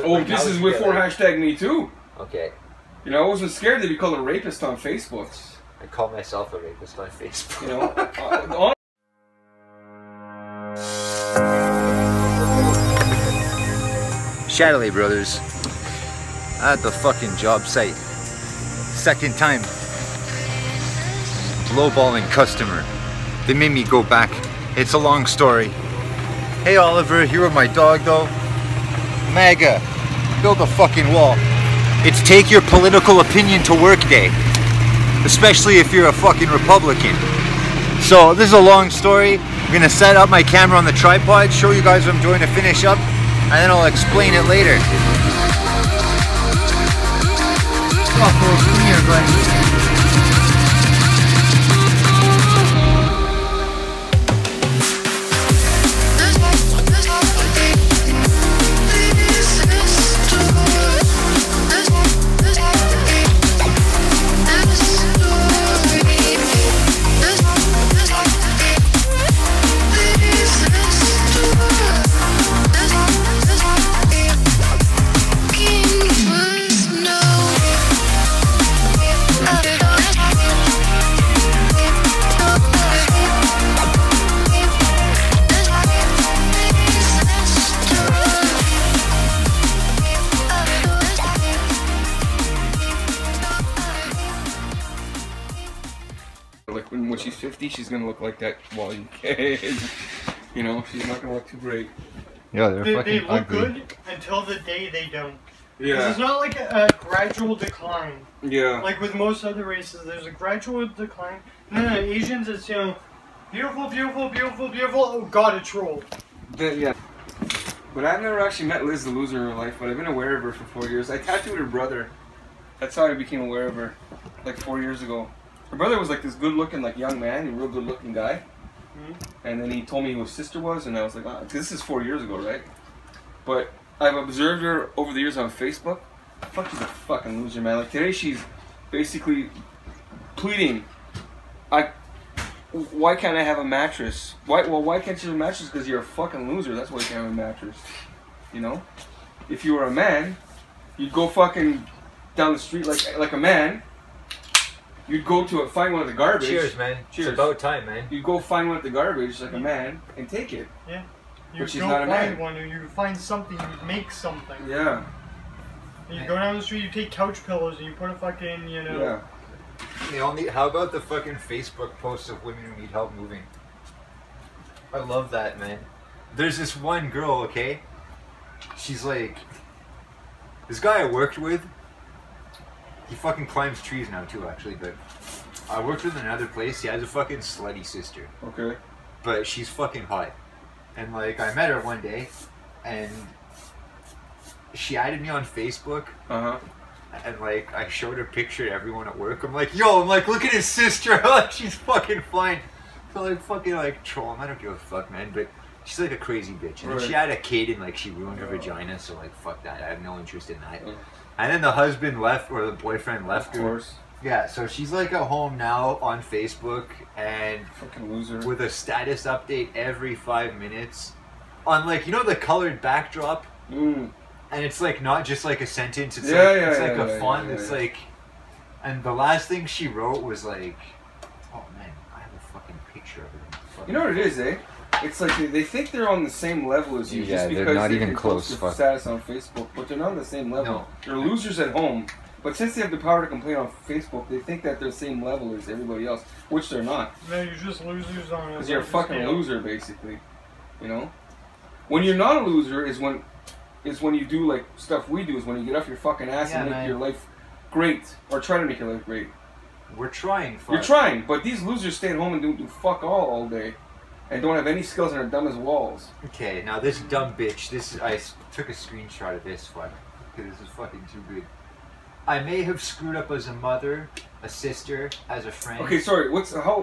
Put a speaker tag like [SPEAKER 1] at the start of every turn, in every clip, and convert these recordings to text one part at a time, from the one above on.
[SPEAKER 1] Oh, this is before hashtag me too.
[SPEAKER 2] Okay.
[SPEAKER 1] You know, I wasn't scared to be called a rapist on Facebook.
[SPEAKER 2] I call myself a rapist on Facebook.
[SPEAKER 1] You know,
[SPEAKER 3] Shadilay brothers at the fucking job site. Second time. Lowballing customer. They made me go back. It's a long story. Hey Oliver, here with my dog though. MAGA, build a fucking wall. It's take your political opinion to work day. Especially if you're a fucking Republican. So this is a long story. I'm gonna set up my camera on the tripod, show you guys what I'm doing to finish up, and then I'll explain it later. Come here, buddy.
[SPEAKER 1] Like when she's 50, she's gonna look like that Wally kid. You know, she's not gonna look too great.
[SPEAKER 3] Yeah,
[SPEAKER 4] they look ugly. Good until the day they don't.
[SPEAKER 1] Yeah.
[SPEAKER 4] It's not like a gradual decline.
[SPEAKER 1] Yeah.
[SPEAKER 4] Like with most other races, there's a gradual decline. And then Asians, it's, you know, beautiful, beautiful, beautiful, beautiful. Oh god, it's rolled.
[SPEAKER 1] Yeah. But I've never actually met Liz the Loser in real life, but I've been aware of her for 4 years. I tattooed her brother. That's how I became aware of her, like 4 years ago. Her brother was like this good-looking, like young man, a real good-looking guy. And then he told me who his sister was, and I was like, oh, this is 4 years ago, right? But I've observed her over the years on Facebook. Fuck, she's a fucking loser, man. Like today, she's basically pleading, why can't I have a mattress? Why can't you have a mattress? Because you're a fucking loser. That's why you can't have a mattress. You know? If you were a man, you'd go fucking down the street like a man. You'd go to find one of the garbage.
[SPEAKER 2] Cheers, man.
[SPEAKER 1] Cheers.
[SPEAKER 2] It's about time, man.
[SPEAKER 1] You'd go find one at the garbage like a man and take it.
[SPEAKER 4] Yeah.
[SPEAKER 1] But she's not a man.
[SPEAKER 4] One, or you find something, you make something.
[SPEAKER 1] Yeah.
[SPEAKER 4] You go down the street, you take couch pillows, and you put a fucking, you know.
[SPEAKER 1] Yeah.
[SPEAKER 3] The only, how about the fucking Facebook posts of women who need help moving? I love that, man. There's this one girl, okay? She's like, this guy I worked with, he fucking climbs trees now too, actually, but I worked with another place. He has a fucking slutty sister.
[SPEAKER 1] Okay.
[SPEAKER 3] But she's fucking hot. And like, I met her one day, and she added me on Facebook.
[SPEAKER 1] Uh-huh.
[SPEAKER 3] And like, I showed her picture to everyone at work. I'm like, yo, look at his sister. Like, she's fucking fine. So like, fucking like, troll him. I don't give a fuck, man. But she's like a crazy bitch. And then she had a kid, and like, she ruined her vagina. So like, fuck that. I have no interest in that. And then the husband left, or the boyfriend left her.
[SPEAKER 1] Of course.
[SPEAKER 3] Yeah, so she's like at home now on Facebook, and
[SPEAKER 1] fucking loser,
[SPEAKER 3] with a status update every 5 minutes on, like, you know, the colored backdrop, and it's like not just like a sentence, it's like a font. It's like, and the last thing she wrote was like, oh man, I have a fucking picture of it.
[SPEAKER 1] You know what it is, eh? It's like they think they're on the same level as you, just because
[SPEAKER 3] they're not
[SPEAKER 1] they
[SPEAKER 3] even
[SPEAKER 1] can
[SPEAKER 3] close.
[SPEAKER 1] post their status on Facebook, but they're not on the same level.
[SPEAKER 3] No.
[SPEAKER 1] They're losers at home, but since they have the power to complain on Facebook, they think that they're the same level as everybody else, which they're not.
[SPEAKER 4] No, you're just losers on it.
[SPEAKER 1] Because you're a fucking loser, basically. You know? When you're not a loser is when you do like stuff we do, is when you get off your fucking ass and make your life great, or try to make your life great.
[SPEAKER 3] We're trying.
[SPEAKER 1] You're trying, but these losers stay at home and do fuck all day. And don't have any skills and are dumb as walls.
[SPEAKER 3] Okay, now this dumb bitch, I took a screenshot of this one, because this is fucking too good. I may have screwed up as a mother, a sister, as a friend.
[SPEAKER 1] Okay, sorry,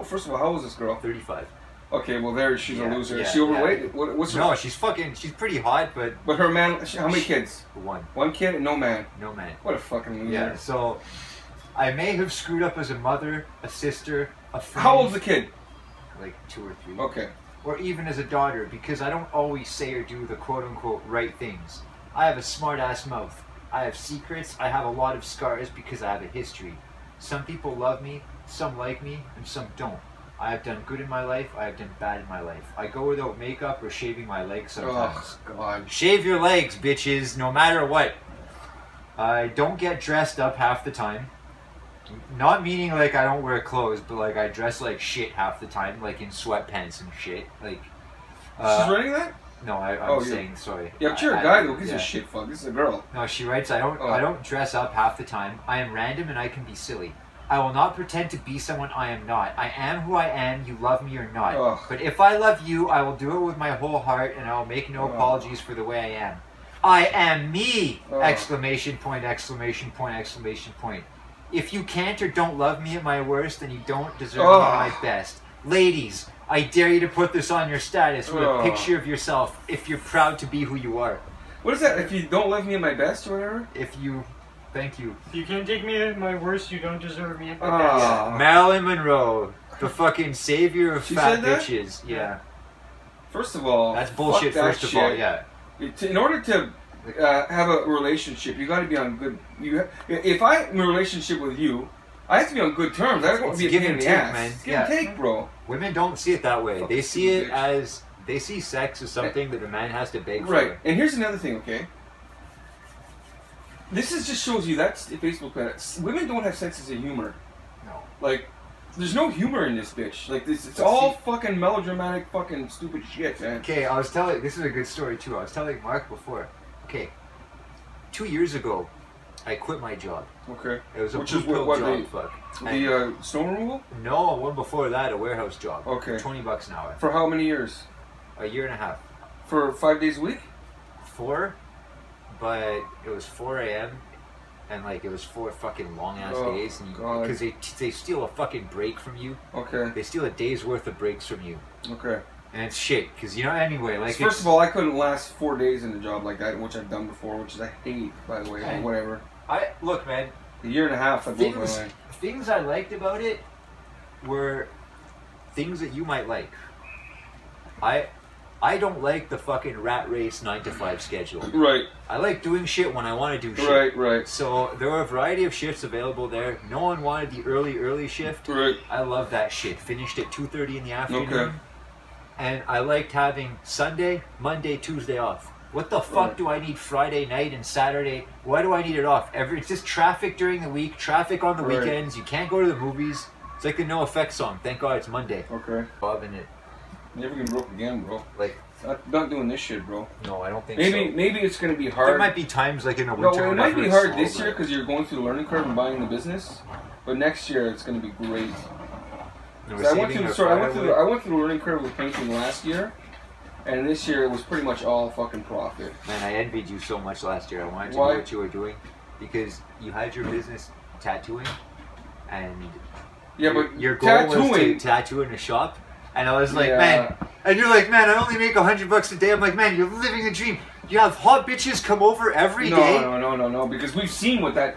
[SPEAKER 1] first of all, how old is this girl?
[SPEAKER 3] 35.
[SPEAKER 1] Okay, well she's a loser.
[SPEAKER 3] Yeah,
[SPEAKER 1] is she overweight? What's her...
[SPEAKER 3] No, she's pretty hot, but...
[SPEAKER 1] But her man, how many kids?
[SPEAKER 3] One.
[SPEAKER 1] One kid and no man?
[SPEAKER 3] No man.
[SPEAKER 1] What a fucking loser.
[SPEAKER 3] Yeah, so, I may have screwed up as a mother, a sister, a friend.
[SPEAKER 1] How old's the kid?
[SPEAKER 3] Like 2 or 3.
[SPEAKER 1] Okay.
[SPEAKER 3] Or even as a daughter, because I don't always say or do the quote-unquote right things. I have a smart ass mouth. I have secrets. I have a lot of scars because I have a history. Some people love me, some like me, and some don't. I have done good in my life. I have done bad in my life. I go without makeup or shaving my legs sometimes.
[SPEAKER 1] Oh, God.
[SPEAKER 3] Shave your legs, bitches, no matter what. I don't get dressed up half the time. Not meaning like I don't wear clothes, but like I dress like shit half the time, like in sweatpants and shit. Like.
[SPEAKER 1] She's writing that?
[SPEAKER 3] No, I'm saying sorry.
[SPEAKER 1] Yeah, but you're a guy though. Who's a shit fuck? This is a girl.
[SPEAKER 3] No, she writes. I don't dress up half the time. I am random and I can be silly. I will not pretend to be someone I am not. I am who I am. You love me or not.
[SPEAKER 1] Ugh.
[SPEAKER 3] But if I love you, I will do it with my whole heart, and I will make no apologies for the way I am. I am me! Exclamation point! Exclamation point! Exclamation point! If you can't or don't love me at my worst, then you don't deserve me at my best. Ladies, I dare you to put this on your status with a picture of yourself if you're proud to be who you are.
[SPEAKER 1] What is that? If you don't love me at my best or whatever?
[SPEAKER 3] If you... Thank you.
[SPEAKER 4] If you can't take me at my worst, you don't deserve me at my best.
[SPEAKER 3] Marilyn Monroe, the fucking savior of fat
[SPEAKER 1] said that?
[SPEAKER 3] bitches. Yeah.
[SPEAKER 1] First of all...
[SPEAKER 3] That's bullshit, first of all, yeah.
[SPEAKER 1] In order to have a relationship, you got to be on good... If I'm in a relationship with you, I have to be on good terms. I don't want to be a pain in the ass. Man. Give and take, bro.
[SPEAKER 3] Women don't see it that way. They see it as... They see sex as something that the man has to beg for.
[SPEAKER 1] Right. And here's another thing, okay? This just shows you that's the Facebook planet. Women don't have senses of humor.
[SPEAKER 3] No.
[SPEAKER 1] Like, there's no humor in this bitch. Like, it's all fucking melodramatic, fucking stupid shit, man.
[SPEAKER 3] Okay, I was telling... This is a good story, too. I was telling Mark before. Okay. 2 years ago, I quit my job.
[SPEAKER 1] Okay.
[SPEAKER 3] It was a
[SPEAKER 1] what
[SPEAKER 3] job, fuck.
[SPEAKER 1] The snow removal?
[SPEAKER 3] No, one before that, a warehouse job.
[SPEAKER 1] Okay.
[SPEAKER 3] $20 an hour.
[SPEAKER 1] For how many years?
[SPEAKER 3] A year and a half.
[SPEAKER 1] For 5 days a week?
[SPEAKER 3] 4, but it was 4 a.m. and like it was 4 fucking long ass days, and because they steal a fucking break from you.
[SPEAKER 1] Okay.
[SPEAKER 3] They steal a day's worth of breaks from you.
[SPEAKER 1] Okay.
[SPEAKER 3] And it's shit, because you know, anyway, like...
[SPEAKER 1] First of all, I couldn't last 4 days in a job like that, which I've done before, which I hate, by the way, but whatever.
[SPEAKER 3] Look, man.
[SPEAKER 1] A year and a half, I blew my mind.
[SPEAKER 3] Things I liked about it were things that you might like. I don't like the fucking rat race 9 to 5 schedule.
[SPEAKER 1] Right.
[SPEAKER 3] I like doing shit when I want to do shit.
[SPEAKER 1] Right, right.
[SPEAKER 3] So there were a variety of shifts available there. No one wanted the early shift.
[SPEAKER 1] Right.
[SPEAKER 3] I love that shit. Finished at 2:30 in the afternoon. Okay. And I liked having Sunday, Monday, Tuesday off. What the fuck do I need Friday night and Saturday? Why do I need it off? It's just traffic during the week, traffic on the weekends. You can't go to the movies. It's like the No Effects song. Thank God it's Monday.
[SPEAKER 1] Okay.
[SPEAKER 3] Loving it.
[SPEAKER 1] Never get broke again, bro.
[SPEAKER 3] Like,
[SPEAKER 1] I'm not doing this shit, bro.
[SPEAKER 3] No, I don't think
[SPEAKER 1] so.
[SPEAKER 3] so.
[SPEAKER 1] Maybe it's gonna be hard.
[SPEAKER 3] There might be times like in a winter.
[SPEAKER 1] No, it might be hard this year because you're going through the learning curve and buying the business. But next year it's gonna be great. I went through the learning curve with painting last year, and this year it was pretty much all fucking profit.
[SPEAKER 3] Man, I envied you so much last year. I wanted to know what you were doing because you had your business tattooing, and your goal was to tattoo in a shop. And I was like, man, and you're like, man, I only make $100 a day. I'm like, man, you're living a dream. You have hot bitches come over every day.
[SPEAKER 1] No, because we've seen what that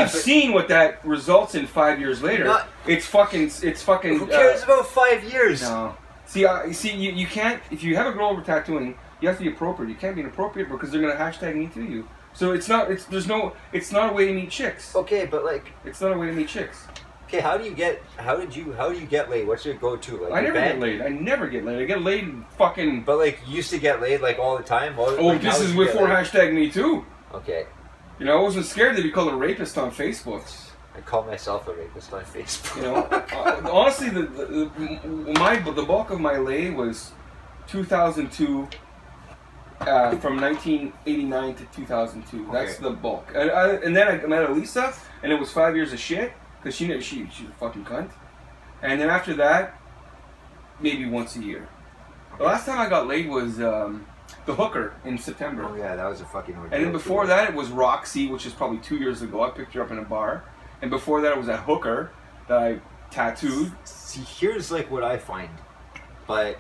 [SPEAKER 1] seen what that results in 5 years later. It's fucking.
[SPEAKER 3] Who cares about 5 years?
[SPEAKER 1] No. You can't. If you have a girl over tattooing, you have to be appropriate. You can't be inappropriate because they're gonna hashtag me to you. So it's not. It's not a way to meet chicks.
[SPEAKER 3] Okay, but like,
[SPEAKER 1] it's not a way to meet chicks.
[SPEAKER 3] Okay, how do you get laid? What's your go-to? Like,
[SPEAKER 1] I never get laid. I never get laid. I get laid fucking...
[SPEAKER 3] But, like, you used to get laid, like, all the time?
[SPEAKER 1] This is before hashtag me too.
[SPEAKER 3] Okay.
[SPEAKER 1] You know, I wasn't scared to be called a rapist on Facebook.
[SPEAKER 3] I call myself a rapist on Facebook.
[SPEAKER 1] You know, honestly, the bulk of my lay was 2002, from 1989 to 2002. Okay. That's the bulk. And then I met Elisa, and it was 5 years of shit. Because she's a fucking cunt. And then after that, maybe once a year. The last time I got laid was the hooker in September.
[SPEAKER 3] Oh yeah, that was a fucking ordeal.
[SPEAKER 1] And then before that, it was Roxy, which is probably 2 years ago. I picked her up in a bar. And before that, it was that hooker that I tattooed.
[SPEAKER 3] See, here's like what I find. But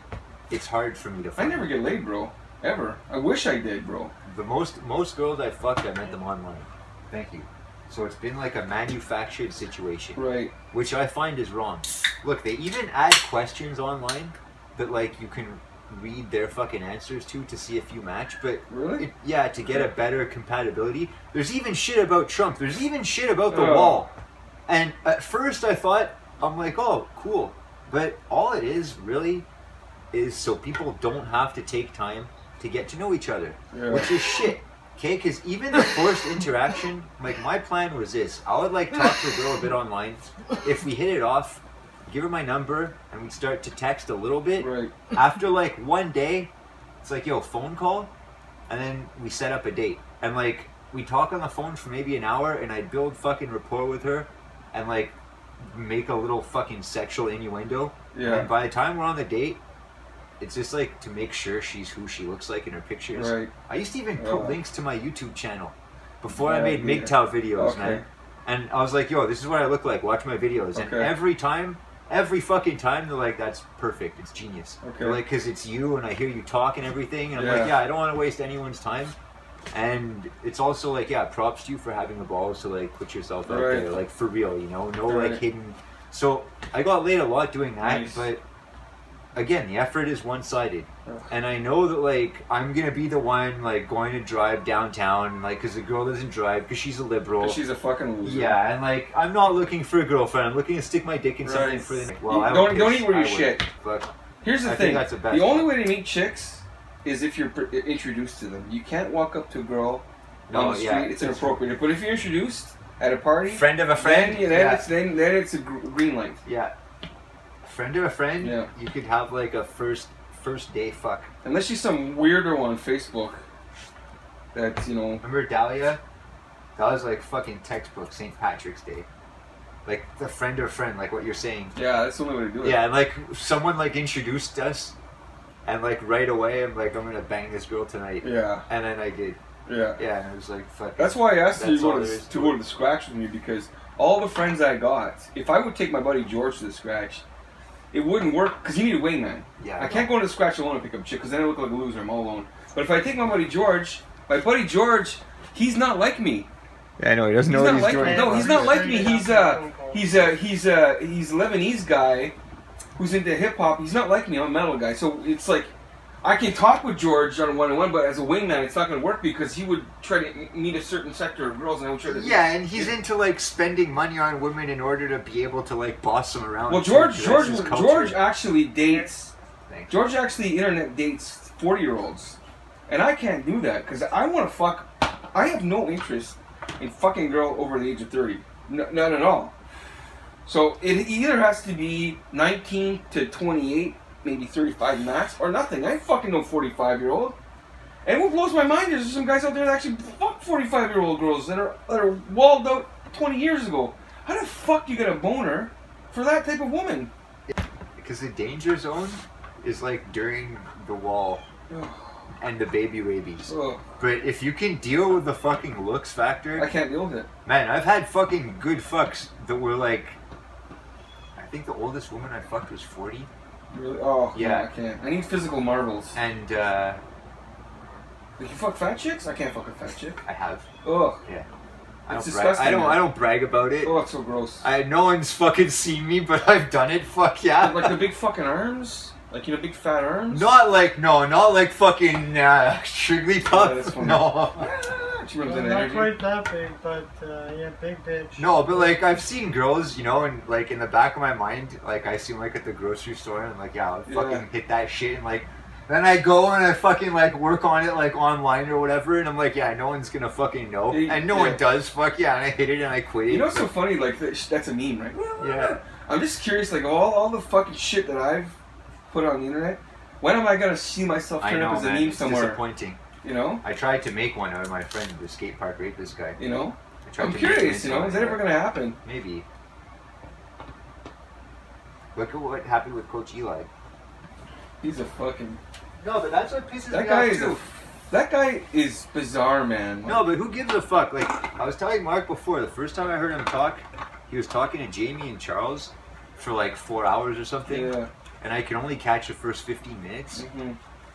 [SPEAKER 3] it's hard for me to find.
[SPEAKER 1] I never get laid, bro. Ever. I wish I did, bro.
[SPEAKER 3] The most girls I fucked, I met them online. Thank you. So it's been like a manufactured situation.
[SPEAKER 1] Right.
[SPEAKER 3] Which I find is wrong. Look, they even add questions online that like you can read their fucking answers to see if you match. But
[SPEAKER 1] Really?
[SPEAKER 3] yeah, to get a better compatibility. There's even shit about Trump. There's even shit about the wall. And at first I thought, I'm like, oh, cool. But all it is really is so people don't have to take time to get to know each other, which is shit. Okay, because even the first interaction, like my plan was this: I would like talk to a girl a bit online. If we hit it off, give her my number, and we start to text a little bit.
[SPEAKER 1] Right.
[SPEAKER 3] After like one day, it's like, yo, phone call, and then we set up a date, and like we talk on the phone for maybe an hour, and I build fucking rapport with her, and like make a little fucking sexual innuendo.
[SPEAKER 1] Yeah.
[SPEAKER 3] And by the time we're on the date, it's just like to make sure she's who she looks like in her pictures.
[SPEAKER 1] Right.
[SPEAKER 3] I used to even put links to my YouTube channel before I made MGTOW videos, man. And I was like, yo, this is what I look like. Watch my videos. And every fucking time, they're like, that's perfect. It's genius. They're like, because it's you and I hear you talk and everything. And I'm like, yeah, I don't want to waste anyone's time. And it's also like, yeah, props to you for having the balls to like put yourself out there, like for real, you know, no like hidden. So I got laid a lot doing that, but again, the effort is one-sided. And I know that like I'm gonna be the one like going to drive downtown, like because the girl doesn't drive because she's a liberal.
[SPEAKER 1] She's a fucking loser.
[SPEAKER 3] Yeah, and like I'm not looking for a girlfriend. I'm looking to stick my dick in something for the. Well,
[SPEAKER 1] don't eat where you shit.
[SPEAKER 3] But
[SPEAKER 1] here's the thing: the only way to meet chicks is if you're introduced to them. You can't walk up to a girl on the street; it's inappropriate. But if you're introduced at a party,
[SPEAKER 3] friend of a friend,
[SPEAKER 1] then it's a green light.
[SPEAKER 3] Yeah. Friend of a friend, you could have like a first day fuck.
[SPEAKER 1] Unless she's some weirdo on Facebook that, you know.
[SPEAKER 3] Remember Dahlia? That was like fucking textbook St. Patrick's Day. Like the friend of a friend, like what you're saying.
[SPEAKER 1] Yeah, that's the only way to do it.
[SPEAKER 3] Yeah, and like someone like introduced us and like right away I'm like, I'm gonna bang this girl tonight.
[SPEAKER 1] Yeah.
[SPEAKER 3] And then I did.
[SPEAKER 1] Yeah.
[SPEAKER 3] Yeah, and it was like fuck.
[SPEAKER 1] That's why I asked you to go to the scratch with me, because all the friends I got, if I would take my buddy George to the scratch, it wouldn't work because you need a wingman. Yeah, I can't go to the scratch alone and pick up chick because then I look like a loser. I'm all alone. But if I take my buddy George, he's not like me.
[SPEAKER 3] Yeah, I know he doesn't know what he's doing.
[SPEAKER 1] No, he's not like me. He's Lebanese guy who's into hip hop. He's not like me. I'm a metal guy. So it's like I can talk with George on a one-on-one, but as a wingman, it's not going to work because he would try to meet a certain sector of girls, and I would try to.
[SPEAKER 3] Yeah, and he's into like spending money on women in order to be able to like boss them around.
[SPEAKER 1] Well, George actually dates. George actually internet dates 40-year-olds, and I can't do that because I want to fuck. I have no interest in fucking a girl over the age of 30. None at all. So it either has to be 19 to 28. Maybe 35 max, or nothing. I fucking know 45-year-old. And what blows my mind is there's some guys out there that actually fuck 45-year-old girls that are walled out 20 years ago. How the fuck you get a boner for that type of woman?
[SPEAKER 3] Because the danger zone is like during the wall and the babies. But if you can deal with the fucking looks factor,
[SPEAKER 1] I can't deal with it.
[SPEAKER 3] Man, I've had fucking good fucks that were like, I think the oldest woman I fucked was 40.
[SPEAKER 1] Really? Oh, yeah. I can't. I need physical marvels.
[SPEAKER 3] And,
[SPEAKER 1] you fuck fat chicks? I can't fuck a fat chick.
[SPEAKER 3] I have.
[SPEAKER 1] Ugh.
[SPEAKER 3] Yeah.
[SPEAKER 1] It's disgusting.
[SPEAKER 3] I don't brag about it.
[SPEAKER 1] Oh, it's so gross.
[SPEAKER 3] No one's fucking seen me, but I've done it. Fuck yeah.
[SPEAKER 1] Like the big fucking arms? Like, you know, big fat arms?
[SPEAKER 3] Not like fucking Jigglypuff.
[SPEAKER 1] Yeah,
[SPEAKER 3] no.
[SPEAKER 1] She runs
[SPEAKER 4] not quite that big, but yeah, big bitch.
[SPEAKER 3] No, but like I've seen girls, you know, and like in the back of my mind, like I see them like at the grocery store, and like I'll fucking hit that shit, and like then I go and I fucking like work on it like online or whatever, and I'm like, yeah, no one's gonna fucking know, and no one does. Fuck yeah, and I hit it and I quit it.
[SPEAKER 1] You know what's so funny? Like that's a meme, right?
[SPEAKER 3] Yeah.
[SPEAKER 1] I'm just curious, like all the fucking shit that I've put on the internet. When am I gonna see myself turn up as a meme somewhere?
[SPEAKER 3] It's disappointing.
[SPEAKER 1] You know?
[SPEAKER 3] I tried to make one out of my friend, the skate park rapist guy.
[SPEAKER 1] You know? I'm curious, you know? Is that ever going to happen?
[SPEAKER 3] Maybe. Look at what happened with Coach Eli.
[SPEAKER 1] He's a fucking...
[SPEAKER 3] No, but that's what pisses me off too.
[SPEAKER 1] That guy is bizarre, man.
[SPEAKER 3] No, but who gives a fuck? Like, I was telling Mark before, the first time I heard him talk, he was talking to Jamie and Charles for like 4 hours or something. Yeah. And I could only catch the first 15 minutes. Mm-hmm.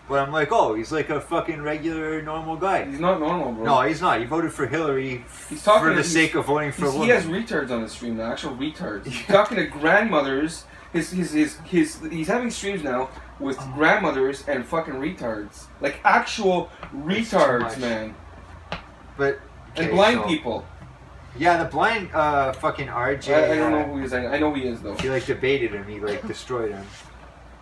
[SPEAKER 3] But I'm like, oh, he's like a fucking regular, normal guy.
[SPEAKER 1] He's not normal, bro.
[SPEAKER 3] No, he's not. He voted for Hillary for the sake of voting for a woman.
[SPEAKER 1] He has retards on his stream now, actual retards. He's talking to grandmothers. He's having streams now with grandmothers and fucking retards. Like actual retards, man.
[SPEAKER 3] But
[SPEAKER 1] And
[SPEAKER 3] okay,
[SPEAKER 1] blind
[SPEAKER 3] so-
[SPEAKER 1] people.
[SPEAKER 3] Yeah, the blind fucking RJ.
[SPEAKER 1] I don't know who he is. I know he is though.
[SPEAKER 3] He like debated him. He like destroyed him.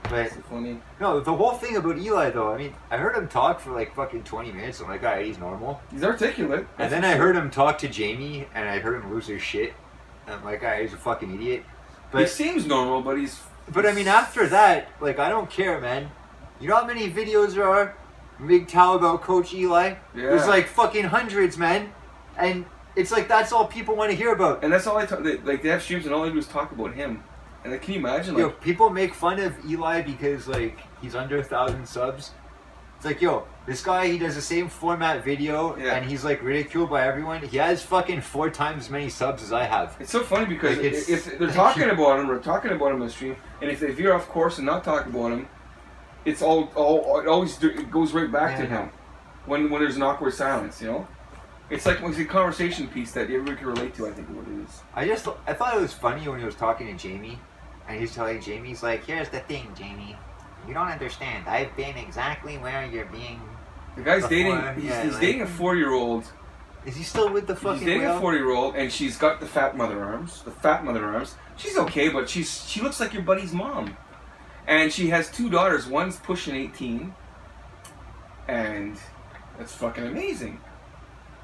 [SPEAKER 3] But
[SPEAKER 1] It's funny.
[SPEAKER 3] no, the whole thing about Eli though. I mean, I heard him talk for like fucking 20 minutes. I'm like, alright, he's normal.
[SPEAKER 1] He's articulate.
[SPEAKER 3] And then I heard him talk to Jamie, and I heard him lose his shit. And I'm like, alright, he's a fucking idiot.
[SPEAKER 1] He
[SPEAKER 3] But
[SPEAKER 1] seems normal, but he's.
[SPEAKER 3] But I mean, after that, like, I don't care, man. You know how many videos there are? MGTOW about Coach Eli?
[SPEAKER 1] Yeah.
[SPEAKER 3] There's like fucking hundreds, man. And it's like, that's all people want to hear about.
[SPEAKER 1] And that's all I talk. Like they have streams, and all they do is talk about him. And like, can you imagine? Like,
[SPEAKER 3] Yo, people make fun of Eli because, like, he's under 1,000 subs. It's like, yo, this guy, he does the same format video,
[SPEAKER 1] Yeah.
[SPEAKER 3] and he's, like, ridiculed by everyone. He has fucking 4 times as many subs as I have.
[SPEAKER 1] it's so funny because
[SPEAKER 3] Like, it's-
[SPEAKER 1] if they're talking about him or talking about him on the stream, and if they veer off course and not talk about him, it's it goes right back to
[SPEAKER 3] Yeah.
[SPEAKER 1] him. When there's an awkward silence, you know. It's like it's a conversation piece that everybody can relate to. I think what it is.
[SPEAKER 3] I thought it was funny when he was talking to Jamie, and he's telling Jamie, he's like, here's the thing, Jamie. You don't understand. I've been exactly where you're being...
[SPEAKER 1] The guy's
[SPEAKER 3] Before,
[SPEAKER 1] dating.
[SPEAKER 3] yeah,
[SPEAKER 1] He's
[SPEAKER 3] like-
[SPEAKER 1] dating a 40-year-old.
[SPEAKER 3] Is he still with the fucking
[SPEAKER 1] He's dating
[SPEAKER 3] whale?
[SPEAKER 1] a 40-year-old, and she's got the fat mother arms. The fat mother arms. She's okay, but she looks like your buddy's mom. And she has 2 daughters. One's pushing 18, and that's fucking amazing.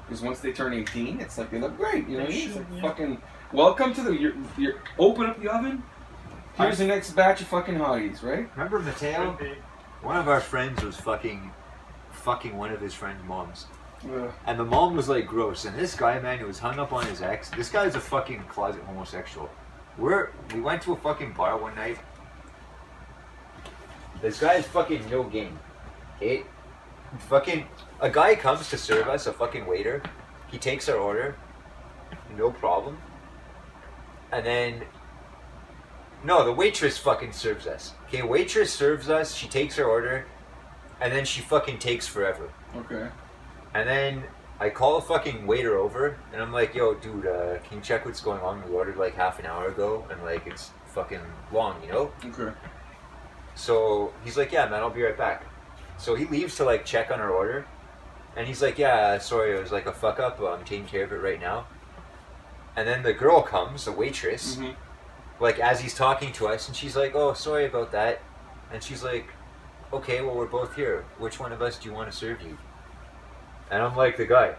[SPEAKER 1] Because once they turn 18, it's like they look great. You know what I mean? It's like
[SPEAKER 4] Yeah.
[SPEAKER 1] fucking welcome to the. You're open up the oven. Here's the next batch of fucking hotties, right?
[SPEAKER 3] Remember Mateo?
[SPEAKER 4] Could be.
[SPEAKER 3] One of our friends was fucking one of his friend's moms.
[SPEAKER 1] Ugh.
[SPEAKER 3] And the mom was like gross. And this guy, man, who was hung up on his ex, this guy's a fucking closet homosexual. We went to a fucking bar one night. This guy's fucking no game. Okay? Fucking a guy comes to serve us, a fucking waiter. He takes our order, no problem. And then no, the waitress fucking serves us. Okay, waitress serves us, she takes her order, and then she fucking takes forever.
[SPEAKER 1] Okay.
[SPEAKER 3] And then I call a fucking waiter over, and I'm like, yo, dude, can you check what's going on? We ordered like half an hour ago, and like it's fucking long, you know?
[SPEAKER 1] Okay.
[SPEAKER 3] So he's like, yeah, man, I'll be right back. So he leaves to like check on our order, and he's like, yeah, sorry, it was like a fuck up, I'm taking care of it right now. And then the girl comes, the waitress,
[SPEAKER 1] Mm-hmm.
[SPEAKER 3] like as he's talking to us, and she's like, oh, sorry about that. And she's like, okay, well, we're both here. Which one of us do you want to serve you? And I'm like, the guy.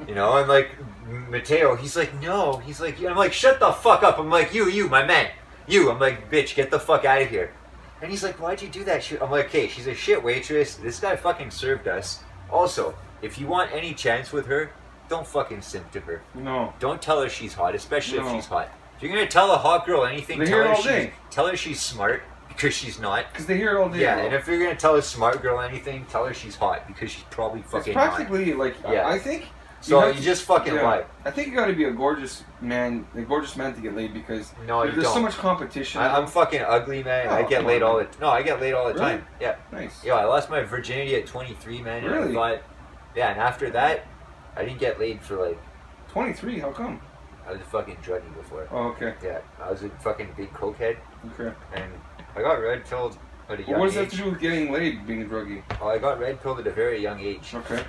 [SPEAKER 3] You know, and like Mateo, he's like, no. He's like, I'm like, shut the fuck up. I'm like, you, my man. You. I'm like, bitch, get the fuck out of here. And he's like, why'd you do that shit? I'm like, okay, she's a shit waitress. This guy fucking served us. Also, if you want any chance with her, don't fucking simp to her.
[SPEAKER 1] No.
[SPEAKER 3] Don't tell her she's hot, especially
[SPEAKER 1] No.
[SPEAKER 3] if she's hot. If you're gonna tell a hot girl anything,
[SPEAKER 1] They hear it all day.
[SPEAKER 3] tell her she's smart because she's not.
[SPEAKER 1] Because they hear it all day.
[SPEAKER 3] Yeah,
[SPEAKER 1] bro.
[SPEAKER 3] and if you're gonna tell a smart girl anything, tell her she's hot because she's probably
[SPEAKER 1] It's
[SPEAKER 3] fucking not.
[SPEAKER 1] practically like
[SPEAKER 3] Yeah.
[SPEAKER 1] I think.
[SPEAKER 3] So
[SPEAKER 1] have
[SPEAKER 3] you
[SPEAKER 1] to-
[SPEAKER 3] just fucking
[SPEAKER 1] yeah.
[SPEAKER 3] lie.
[SPEAKER 1] I think you got to be a gorgeous man to get laid because
[SPEAKER 3] No, you
[SPEAKER 1] there's so
[SPEAKER 3] don't.
[SPEAKER 1] much competition.
[SPEAKER 3] I'm fucking ugly, man.
[SPEAKER 1] Oh,
[SPEAKER 3] I get
[SPEAKER 1] come
[SPEAKER 3] laid
[SPEAKER 1] on,
[SPEAKER 3] all
[SPEAKER 1] man.
[SPEAKER 3] the I get laid all the
[SPEAKER 1] Really?
[SPEAKER 3] time. Yeah.
[SPEAKER 1] Nice.
[SPEAKER 3] Yo, I lost my virginity at 23, man. And
[SPEAKER 1] Really?
[SPEAKER 3] I thought, yeah, and after that, I didn't get laid for like
[SPEAKER 1] 23. How come?
[SPEAKER 3] I was a fucking druggie before.
[SPEAKER 1] Oh, okay.
[SPEAKER 3] Yeah, I was a fucking big cokehead,
[SPEAKER 1] Okay.
[SPEAKER 3] and I got red pilled at a
[SPEAKER 1] Well,
[SPEAKER 3] young
[SPEAKER 1] what does that have
[SPEAKER 3] age.
[SPEAKER 1] to do with getting laid, being a druggie?
[SPEAKER 3] Oh, I got red pilled at a very young age,
[SPEAKER 1] Okay.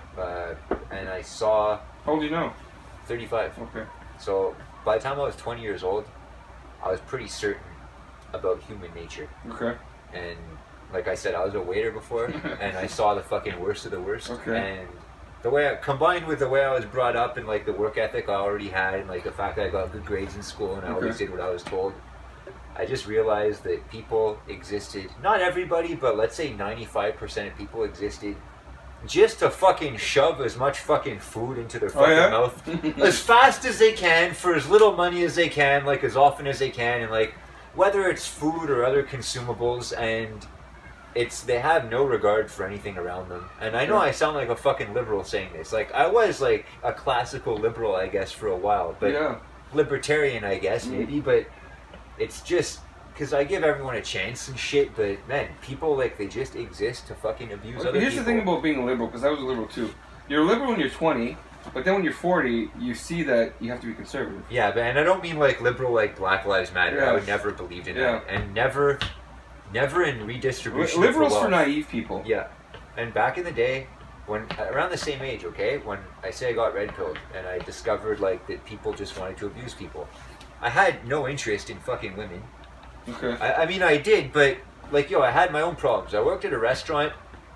[SPEAKER 3] and I saw
[SPEAKER 1] How old are you now?
[SPEAKER 3] 35.
[SPEAKER 1] Okay.
[SPEAKER 3] So by the time I was 20 years old, I was pretty certain about human nature.
[SPEAKER 1] Okay.
[SPEAKER 3] And like I said, I was a waiter before, and I saw the fucking worst of the worst.
[SPEAKER 1] Okay.
[SPEAKER 3] And the way, combined with the way I was brought up and like the work ethic I already had, and like the fact that I got good grades in school and I always
[SPEAKER 1] Okay.
[SPEAKER 3] did what I was told, I just realized that people existed. Not everybody, but let's say 95% of people existed just to fucking shove as much fucking food into their fucking
[SPEAKER 1] yeah?
[SPEAKER 3] mouth as fast as they can for as little money as they can, like as often as they can, and like whether it's food or other consumables, and they have no regard for anything around them. And I know I sound like a fucking liberal saying this. Like I was like a classical liberal, I guess, for a while, but
[SPEAKER 1] Yeah.
[SPEAKER 3] libertarian, I guess, maybe, but it's just because I give everyone a chance and shit, but man, people like they just exist to fucking abuse
[SPEAKER 1] But
[SPEAKER 3] other
[SPEAKER 1] here's
[SPEAKER 3] people.
[SPEAKER 1] the thing about being a liberal, because I was a liberal too. You're a liberal when you're 20, but then when you're 40, you see that you have to be conservative.
[SPEAKER 3] Yeah, but and I don't mean like liberal like Black Lives Matter.
[SPEAKER 1] Yeah.
[SPEAKER 3] I would never believed in
[SPEAKER 1] Yeah.
[SPEAKER 3] that, and never
[SPEAKER 2] never in redistribution.
[SPEAKER 1] Liberals
[SPEAKER 2] of
[SPEAKER 1] for
[SPEAKER 2] wealth.
[SPEAKER 1] naive people.
[SPEAKER 2] Yeah, and back in the day, when around the same age, okay, when I say I got red pilled and I discovered like that people just wanted to abuse people, I had no interest in fucking women.
[SPEAKER 1] Okay.
[SPEAKER 2] I mean, I did, but like, yo, I had my own problems. I worked at a restaurant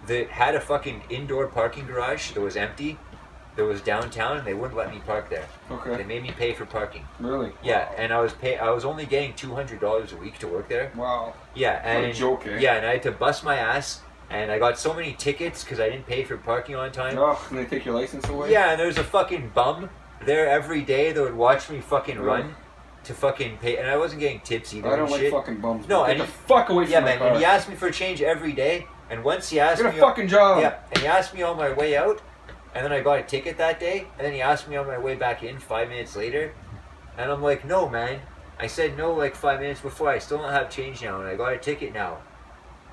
[SPEAKER 2] that had a fucking indoor parking garage that was empty, that was downtown, and they wouldn't let me park there.
[SPEAKER 1] Okay.
[SPEAKER 2] They made me pay for parking.
[SPEAKER 1] Really?
[SPEAKER 2] Yeah, and I was only getting $200 a week to work there.
[SPEAKER 1] Wow.
[SPEAKER 2] Yeah, and
[SPEAKER 1] What a joke, eh?
[SPEAKER 2] yeah, and I had to bust my ass, and I got so many tickets because I didn't pay for parking on time.
[SPEAKER 1] Oh, and they take your license away?
[SPEAKER 2] Yeah, and there's a fucking bum there every day that would watch me fucking run to fucking pay, and I wasn't getting tips either.
[SPEAKER 1] I don't
[SPEAKER 2] and
[SPEAKER 1] like
[SPEAKER 2] shit.
[SPEAKER 1] fucking bums.
[SPEAKER 2] No,
[SPEAKER 1] Get
[SPEAKER 2] and
[SPEAKER 1] the fuck away from
[SPEAKER 2] yeah,
[SPEAKER 1] my
[SPEAKER 2] man,
[SPEAKER 1] car.
[SPEAKER 2] and he asked me for a change every day, and once he asked
[SPEAKER 1] Get
[SPEAKER 2] me,
[SPEAKER 1] a fucking job.
[SPEAKER 2] yeah, and he asked me on my way out, and then I got a ticket that day, and then he asked me on my way back in 5 minutes later, and I'm like, no, man, I said no like 5 minutes before. I still don't have change now, and I got a ticket now,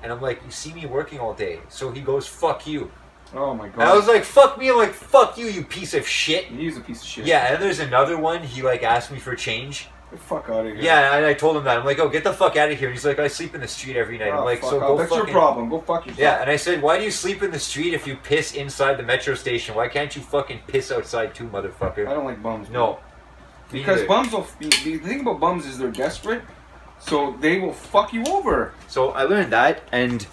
[SPEAKER 2] and I'm like, you see me working all day, so he goes, fuck you.
[SPEAKER 1] Oh my god.
[SPEAKER 2] And I was like, fuck me. I'm like, fuck you, you piece of shit.
[SPEAKER 1] He's a piece of shit.
[SPEAKER 2] Yeah, and there's another one. He like asked me for change.
[SPEAKER 1] Get the fuck out of here.
[SPEAKER 2] Yeah, and I told him that. I'm like, oh, get the fuck out of here. He's like, I sleep in the street every night.
[SPEAKER 1] Oh,
[SPEAKER 2] I'm like,
[SPEAKER 1] fuck
[SPEAKER 2] so
[SPEAKER 1] off.
[SPEAKER 2] go
[SPEAKER 1] That's
[SPEAKER 2] fucking...
[SPEAKER 1] your problem. Go fuck yourself.
[SPEAKER 2] Yeah, and I said, why do you sleep in the street if you piss inside the metro station? Why can't you fucking piss outside too, motherfucker?
[SPEAKER 1] I don't like bums.
[SPEAKER 2] No.
[SPEAKER 1] Man. Because bums will... The thing about bums is they're desperate, so they will fuck you over.
[SPEAKER 3] So I learned that, and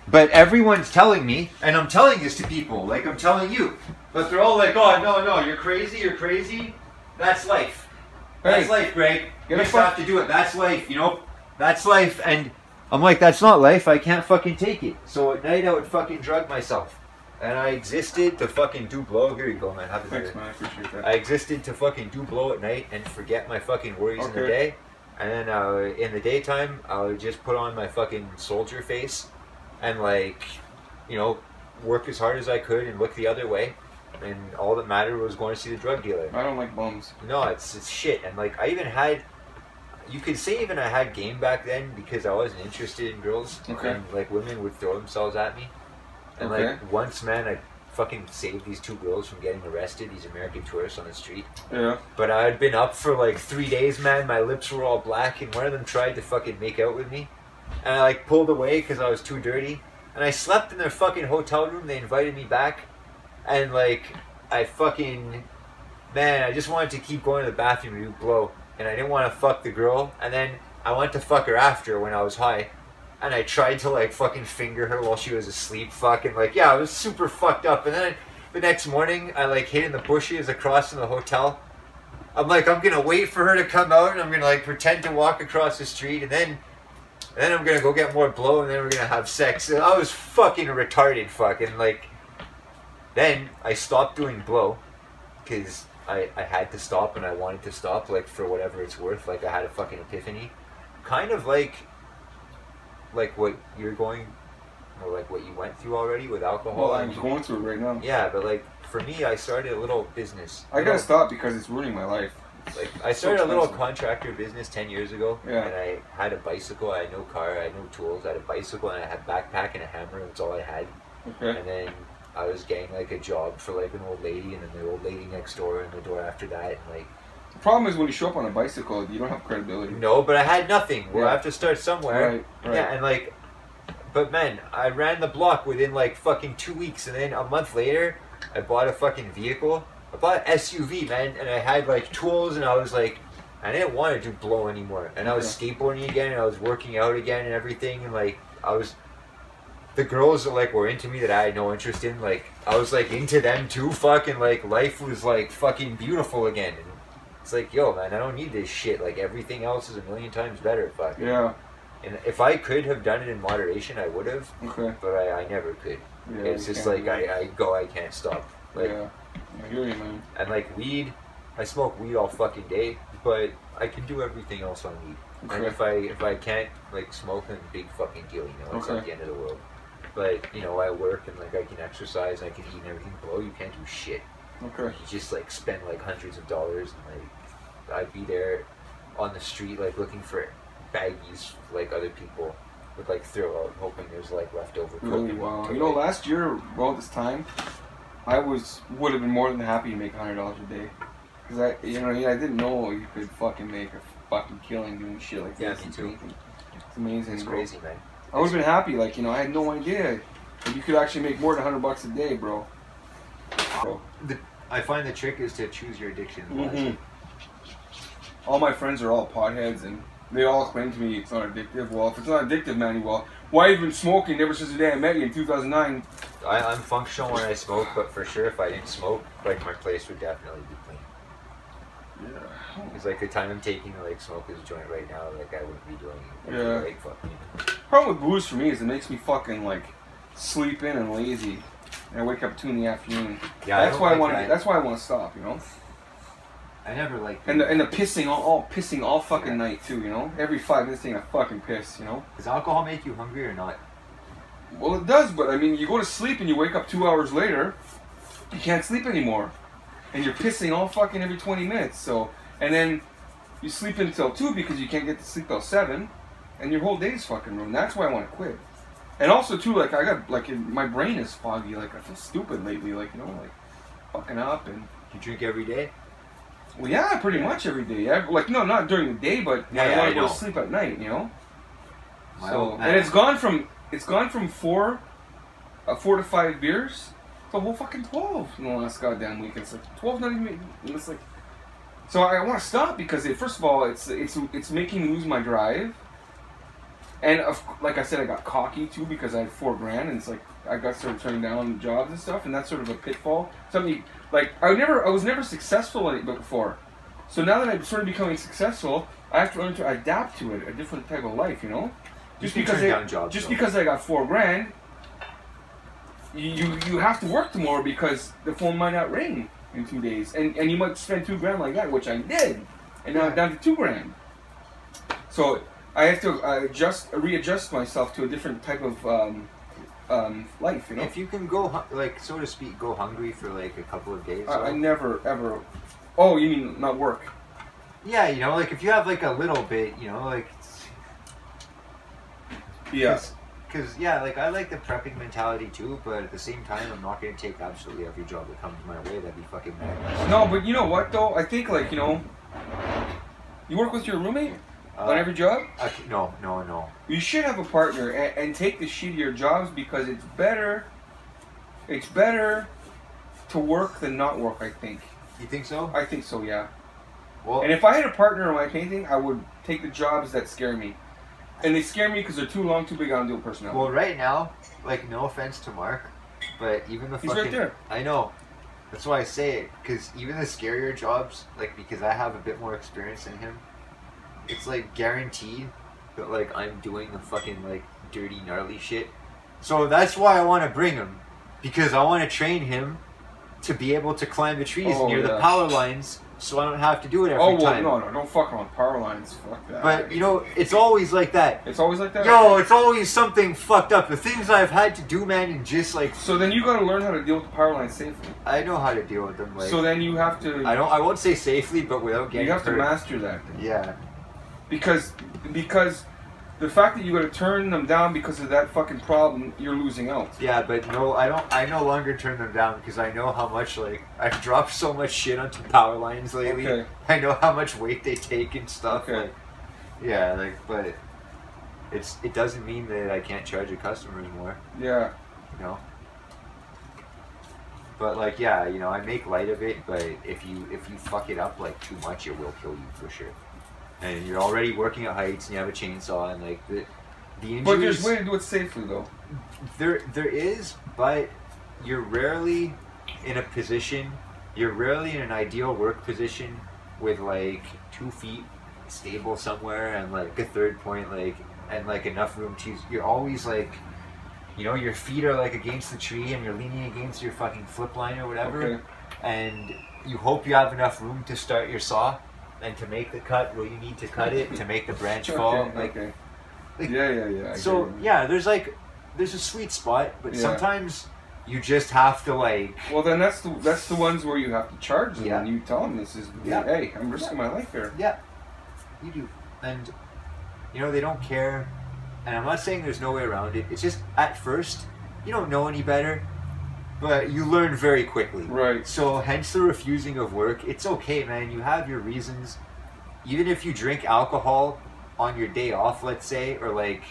[SPEAKER 3] but everyone's telling me, and I'm telling this to people, like I'm telling you, but they're all like, "Oh no, you're crazy. That's life. That's life, Greg. You just have to do it. That's life, you know. That's life." And I'm like, "That's not life. I can't fucking take it." So at night I would fucking drug myself, and I existed to fucking do blow. Here you go, man. Have a
[SPEAKER 1] Thanks, man. I appreciate that.
[SPEAKER 2] I existed to fucking do blow at night and forget my fucking worries in the day. And then in the daytime, I would just put on my fucking soldier face and, like, you know, work as hard as I could and look the other way. And all that mattered was going to see the drug dealer.
[SPEAKER 1] I don't like bums.
[SPEAKER 2] No, it's shit. And, like, I even had... You could say even I had game back then because I wasn't interested in girls.
[SPEAKER 1] Okay.
[SPEAKER 2] And, like, women would throw themselves at me. And, like, once, man, I fucking saved these two girls from getting arrested, these American tourists on the street.
[SPEAKER 1] Yeah.
[SPEAKER 2] But I had been up for like 3 days, man. My lips were all black, and one of them tried to fucking make out with me. And I like pulled away because I was too dirty. And I slept in their fucking hotel room. They invited me back. And like, I fucking... Man, I just wanted to keep going to the bathroom to do blow. And I didn't want to fuck the girl. And then I wanted to fuck her after when I was high. And I tried to like fucking finger her while she was asleep, fucking like, yeah, I was super fucked up. And then the next morning, I like hid in the bushes across from the hotel. I'm like, I'm gonna wait for her to come out, and I'm gonna like pretend to walk across the street, and then I'm gonna go get more blow, and then we're gonna have sex. And I was fucking retarded, fucking like. Then I stopped doing blow, because I had to stop, and I wanted to stop, like for whatever it's worth. Like I had a fucking epiphany, kind of like what you're going, or like what you went through already with alcohol.
[SPEAKER 1] Well, I'm going through it right now.
[SPEAKER 2] Yeah, but like for me, I started a little business.
[SPEAKER 1] I gotta stop because it's ruining my life.
[SPEAKER 2] Like I started a little contractor business 10 years ago.
[SPEAKER 1] Yeah.
[SPEAKER 2] And I had a bicycle. I had no car. I had no tools. I had a bicycle and I had a backpack and a hammer. That's all I had.
[SPEAKER 1] Okay.
[SPEAKER 2] And then I was getting like a job for like an old lady, and then the old lady next door, and the door after that, and like.
[SPEAKER 1] The problem is when you show up on a bicycle, you don't have credibility.
[SPEAKER 2] No, but I had nothing. Well, I have to start somewhere.
[SPEAKER 1] Right.
[SPEAKER 2] Yeah, and like, but man, I ran the block within like fucking 2 weeks, and then a month later, I bought a fucking vehicle. I bought an SUV, man, and I had like tools, and I was like, I didn't want to do blow anymore, and I was skateboarding again, and I was working out again, and everything, and like I was. The girls that like were into me that I had no interest in, like I was like into them too. Fucking like life was like fucking beautiful again. And it's like, yo, man, I don't need this shit. Like everything else is a million times better. Fuck.
[SPEAKER 1] Yeah.
[SPEAKER 2] And if I could have done it in moderation, I would have.
[SPEAKER 1] Okay.
[SPEAKER 2] But I never could.
[SPEAKER 1] Yeah,
[SPEAKER 2] It's just like I can't stop. Like,
[SPEAKER 1] yeah. I hear you, man.
[SPEAKER 2] And like weed, I smoke weed all fucking day, but I can do everything else on weed.
[SPEAKER 1] Okay.
[SPEAKER 2] And if I can't like smoke, then big fucking deal, you know. It's not the end of the world. But you know, I work and like I can exercise and I can eat and everything. Blow, you can't do shit.
[SPEAKER 1] Okay.
[SPEAKER 2] You just like spend like hundreds of dollars, and like I'd be there on the street like looking for baggies like other people would like throw out, hoping there's like leftover coke.
[SPEAKER 1] Really? Wow. You know, last year about this time, I would have been more than happy to make $100 a day, because I didn't know you could fucking make a fucking killing doing shit like this.
[SPEAKER 2] Yeah, me too.
[SPEAKER 1] It's amazing.
[SPEAKER 2] It's
[SPEAKER 1] bro.
[SPEAKER 2] crazy, man.
[SPEAKER 1] I would have been happy. Like, you know, I had no idea that you could actually make more than $100 a day, bro.
[SPEAKER 2] I find the trick is to choose your addiction.
[SPEAKER 1] Mm-hmm. All my friends are all potheads, and they all claim to me it's not addictive. Well, if it's not addictive, man, well, why have you been smoking ever since the day I met you in 2009?
[SPEAKER 2] I'm functional when I smoke, but for sure if I didn't smoke, like my place would definitely be clean.
[SPEAKER 1] Yeah.
[SPEAKER 2] It's like the time I'm taking to like smoke this joint right now, like I wouldn't be doing it.
[SPEAKER 1] Yeah.
[SPEAKER 2] Like fucking.
[SPEAKER 1] Problem with booze for me is it makes me fucking like sleep in and lazy, and I wake up at 2 in the afternoon.
[SPEAKER 2] Yeah,
[SPEAKER 1] that's why I want to. That's why I want to stop. You know.
[SPEAKER 2] I never liked.
[SPEAKER 1] And the pissing all pissing all fucking night too. You know, every 5 minutes thing I fucking piss. You know.
[SPEAKER 2] Does alcohol make you hungry or not?
[SPEAKER 1] Well, it does, but I mean, you go to sleep and you wake up 2 hours later, you can't sleep anymore, and you're pissing all fucking every 20 minutes. So, and then you sleep until 2 because you can't get to sleep till 7, and your whole day's fucking ruined. That's why I want to quit. And also too, like I got like my brain is foggy. Like I feel stupid lately. Like, you know, like fucking up. And
[SPEAKER 2] you drink every day?
[SPEAKER 1] Well, yeah, pretty much every day. Like no, not during the day, but I want to go to sleep at night. You know. So and it's gone from 4 to 5 beers to a whole fucking 12 in the last goddamn week. It's like 12, not even. It's like. So I want to stop because first of all, it's making me lose my drive. And like I said, I got cocky too because I had $4 grand, and it's like I got started turning down jobs and stuff, and that's sort of a pitfall. Something like I was never successful at it before, so now that I'm sort of becoming successful, I have to learn to adapt to it, a different type of life, you know. Just because I got $4 grand, you have to work tomorrow because the phone might not ring in 2 days, and you might spend $2 grand like that, which I did, and now I'm down to $2 grand. So I have to readjust myself to a different type of life, you know.
[SPEAKER 2] If you can go, like, so to speak, go hungry for like a couple of days.
[SPEAKER 1] I never ever. Oh, you mean not work?
[SPEAKER 2] Yeah, you know, like if you have like a little bit, you know, like.
[SPEAKER 1] Yeah.
[SPEAKER 2] Because yeah, like I like the prepping mentality too, but at the same time, I'm not going to take absolutely every job that comes my way. That'd be fucking madness.
[SPEAKER 1] No, but you know what though? I think like, you know, you work with your roommate on every job.
[SPEAKER 2] No.
[SPEAKER 1] You should have a partner and take the shittier jobs because it's better. It's better to work than not work. I think.
[SPEAKER 2] You think so?
[SPEAKER 1] I think so. Yeah.
[SPEAKER 2] Well,
[SPEAKER 1] and if I had a partner in my painting, I would take the jobs that scare me. And they scare me because they're too long, too big on dual personality.
[SPEAKER 2] Well, right now, like, no offense to Mark, but even the
[SPEAKER 1] He's
[SPEAKER 2] fucking...
[SPEAKER 1] right there.
[SPEAKER 2] I know. That's why I say it, because even the scarier jobs, like, because I have a bit more experience than him, it's, like, guaranteed that, like, I'm doing the fucking, like, dirty, gnarly shit. So that's why I want to bring him, because I want to train him to be able to climb the trees near the power lines, so I don't have to do it every time.
[SPEAKER 1] No, don't fuck around power lines. Fuck that.
[SPEAKER 2] But, you know, it's always like that.
[SPEAKER 1] It's always like that?
[SPEAKER 2] Yo, it's always something fucked up. The things I've had to do, man, and just, like...
[SPEAKER 1] So then you gotta learn how to deal with the power lines safely.
[SPEAKER 2] I know how to deal with them, like...
[SPEAKER 1] So then you have to...
[SPEAKER 2] I won't say safely, but without getting
[SPEAKER 1] You have
[SPEAKER 2] hurt.
[SPEAKER 1] to master that.
[SPEAKER 2] Yeah.
[SPEAKER 1] Because the fact that you gotta turn them down because of that fucking problem, you're losing out.
[SPEAKER 2] Yeah, but no, I no longer turn them down because I know how much, like, I've dropped so much shit onto power lines lately.
[SPEAKER 1] Okay.
[SPEAKER 2] I know how much weight they take and stuff.
[SPEAKER 1] Okay.
[SPEAKER 2] Like, yeah, like, but it doesn't mean that I can't charge a customer anymore.
[SPEAKER 1] Yeah.
[SPEAKER 2] You know? But, like, yeah, you know, I make light of it, but if you fuck it up, like, too much, it will kill you for sure. And you're already working at heights, and you have a chainsaw, and like the injuries.
[SPEAKER 1] But there's a way to do it safely, though.
[SPEAKER 2] There is, but you're rarely in a position. You're rarely in an ideal work position with like 2 feet stable somewhere and like a third point, like and like enough room to use. You're always like, you know, your feet are like against the tree, and you're leaning against your fucking flip line or whatever,
[SPEAKER 1] Okay.
[SPEAKER 2] and you hope you have enough room to start your saw. And to make the cut where you need to cut it to make the branch fall. Like,
[SPEAKER 1] yeah.
[SPEAKER 2] So yeah, there's a sweet spot, but sometimes you just have to like.
[SPEAKER 1] Well, then that's the ones where you have to charge them, and you tell them this is hey, I'm risking my life here.
[SPEAKER 2] Yeah, you do, and you know they don't care. And I'm not saying there's no way around it. It's just at first you don't know any better. But you learn very quickly.
[SPEAKER 1] Right.
[SPEAKER 2] So hence the refusing of work. It's okay, man. You have your reasons. Even if you drink alcohol on your day off, let's say, or like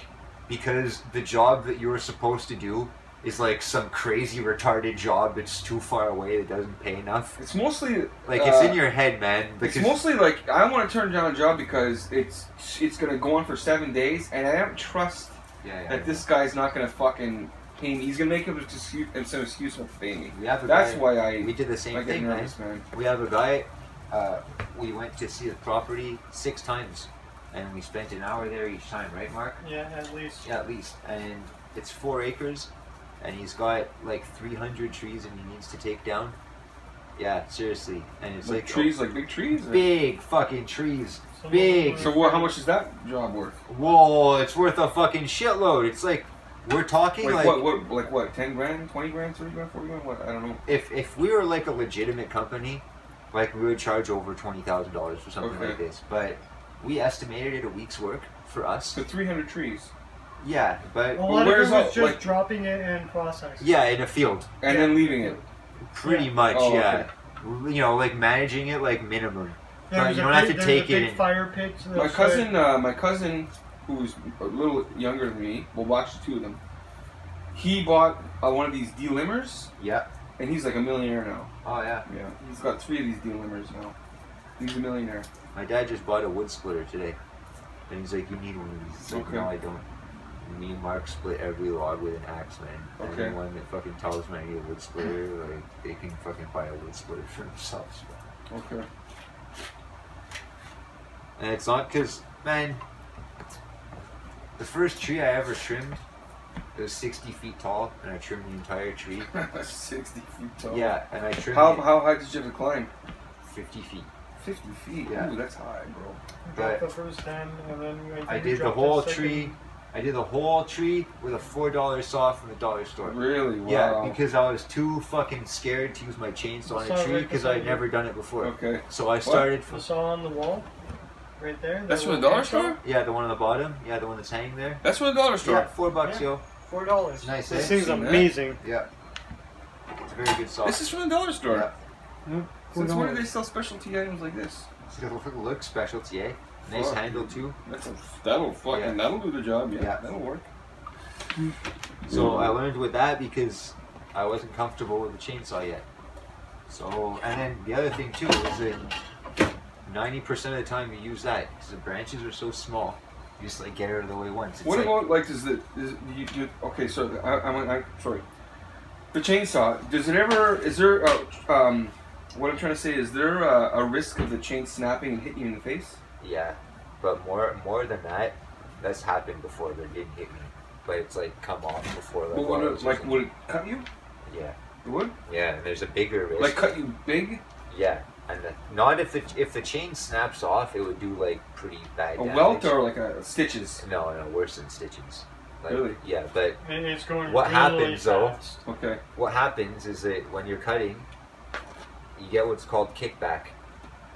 [SPEAKER 2] because the job that you were supposed to do is like some crazy retarded job that's too far away that doesn't pay enough.
[SPEAKER 1] It's mostly
[SPEAKER 2] like it's in your head, man.
[SPEAKER 1] It's mostly like I want to turn down a job because it's gonna go on for 7 days, and I don't trust that this guy's not gonna fucking pay me. He's gonna make up an excuse not to pay me. That's why
[SPEAKER 2] we did the same thing,
[SPEAKER 1] nervous, man.
[SPEAKER 2] We have a guy. We went to see the property 6 times, and we spent an hour there each time, right, Mark?
[SPEAKER 4] Yeah, at least.
[SPEAKER 2] Yeah, at least. And it's 4 acres. And he's got like 300 trees and he needs to take down. Yeah, seriously. And it's like
[SPEAKER 1] trees, like big trees?
[SPEAKER 2] Big fucking trees. Big.
[SPEAKER 1] So how much is that job worth?
[SPEAKER 2] Whoa, it's worth a fucking shitload. It's like, we're talking like
[SPEAKER 1] what, 10 grand, 20 grand, 30 grand, 40 grand? What? I don't know.
[SPEAKER 2] If we were like a legitimate company, like we would charge over $20,000 for something like this. But we estimated it a week's work for us.
[SPEAKER 1] So 300 trees.
[SPEAKER 2] Yeah, but
[SPEAKER 4] a lot of it was just dropping it and processing.
[SPEAKER 2] Yeah, in a field,
[SPEAKER 1] and then leaving it.
[SPEAKER 2] Pretty much, yeah. Okay. You know, like managing it, like minimum.
[SPEAKER 4] Yeah,
[SPEAKER 2] but you don't have to take it.
[SPEAKER 4] Big fire pit.
[SPEAKER 1] My cousin, who's a little younger than me, well, watch the two of them. He bought one of these delimbers.
[SPEAKER 2] Yeah.
[SPEAKER 1] And he's like a millionaire now.
[SPEAKER 2] Oh yeah.
[SPEAKER 1] Yeah. He's got 3 of these delimbers now. He's a millionaire.
[SPEAKER 2] My dad just bought a wood splitter today, and he's like, "You need one of these." He's like, "No, I don't." Me and Mark split every log with an axe, man.
[SPEAKER 1] Okay.
[SPEAKER 2] Anyone that fucking tells me I need a wood splitter, like, they can fucking buy a wood splitter for themselves.
[SPEAKER 1] Okay.
[SPEAKER 2] And it's not because, man, the first tree I ever trimmed, it was 60 feet tall, and I trimmed the entire tree.
[SPEAKER 1] 60 feet tall?
[SPEAKER 2] Yeah, and I trimmed
[SPEAKER 1] How high did you have to climb?
[SPEAKER 2] 50 feet.
[SPEAKER 1] 50 feet?
[SPEAKER 2] Yeah.
[SPEAKER 1] Ooh, that's high, bro.
[SPEAKER 4] Got the first 10, and then
[SPEAKER 2] I did the whole tree. I did the whole tree with a $4 saw from the dollar store.
[SPEAKER 1] Really? Wow.
[SPEAKER 2] Yeah, because I was too fucking scared to use my chainsaw on a tree because I'd never done it before.
[SPEAKER 1] Okay.
[SPEAKER 2] So I started
[SPEAKER 4] from... The saw on the wall? Right there?
[SPEAKER 1] That's from the dollar store?
[SPEAKER 2] Yeah, the one on the bottom. Yeah, the one that's hanging there.
[SPEAKER 1] That's from the dollar store?
[SPEAKER 2] Yeah, $4, yo.
[SPEAKER 4] $4.
[SPEAKER 2] Nice,
[SPEAKER 4] This thing's amazing.
[SPEAKER 2] Yeah. It's a very good saw.
[SPEAKER 1] This is from the dollar store?
[SPEAKER 2] Yeah.
[SPEAKER 1] Since when do they sell specialty items like this?
[SPEAKER 2] Look specialty, eh? Nice handle too.
[SPEAKER 1] That'll do the job. Yeah, that'll work.
[SPEAKER 2] So I learned with that because I wasn't comfortable with the chainsaw yet. So, and then the other thing too is that 90% of the time you use that because the branches are so small. You just like get it out of the way once. It's
[SPEAKER 1] what about like okay, so I'm sorry. The chainsaw, does it ever? Is there what I'm trying to say is there a risk of the chain snapping and hitting you in the face?
[SPEAKER 2] Yeah, but more than that, that's happened before. But it didn't hit me. But it's like come off before.
[SPEAKER 1] Like, would it cut you?
[SPEAKER 2] Yeah.
[SPEAKER 1] It would?
[SPEAKER 2] Yeah, and there's a bigger risk.
[SPEAKER 1] Like cut you big?
[SPEAKER 2] Yeah, and not if the chain snaps off, it would do like pretty bad damage.
[SPEAKER 1] A welt or like stitches?
[SPEAKER 2] No, worse than stitches. Like,
[SPEAKER 1] really?
[SPEAKER 2] Yeah, but
[SPEAKER 4] and it's going
[SPEAKER 2] what
[SPEAKER 4] really
[SPEAKER 2] happens
[SPEAKER 4] fast.
[SPEAKER 2] though?
[SPEAKER 1] Okay.
[SPEAKER 2] What happens is that when you're cutting, you get what's called kickback.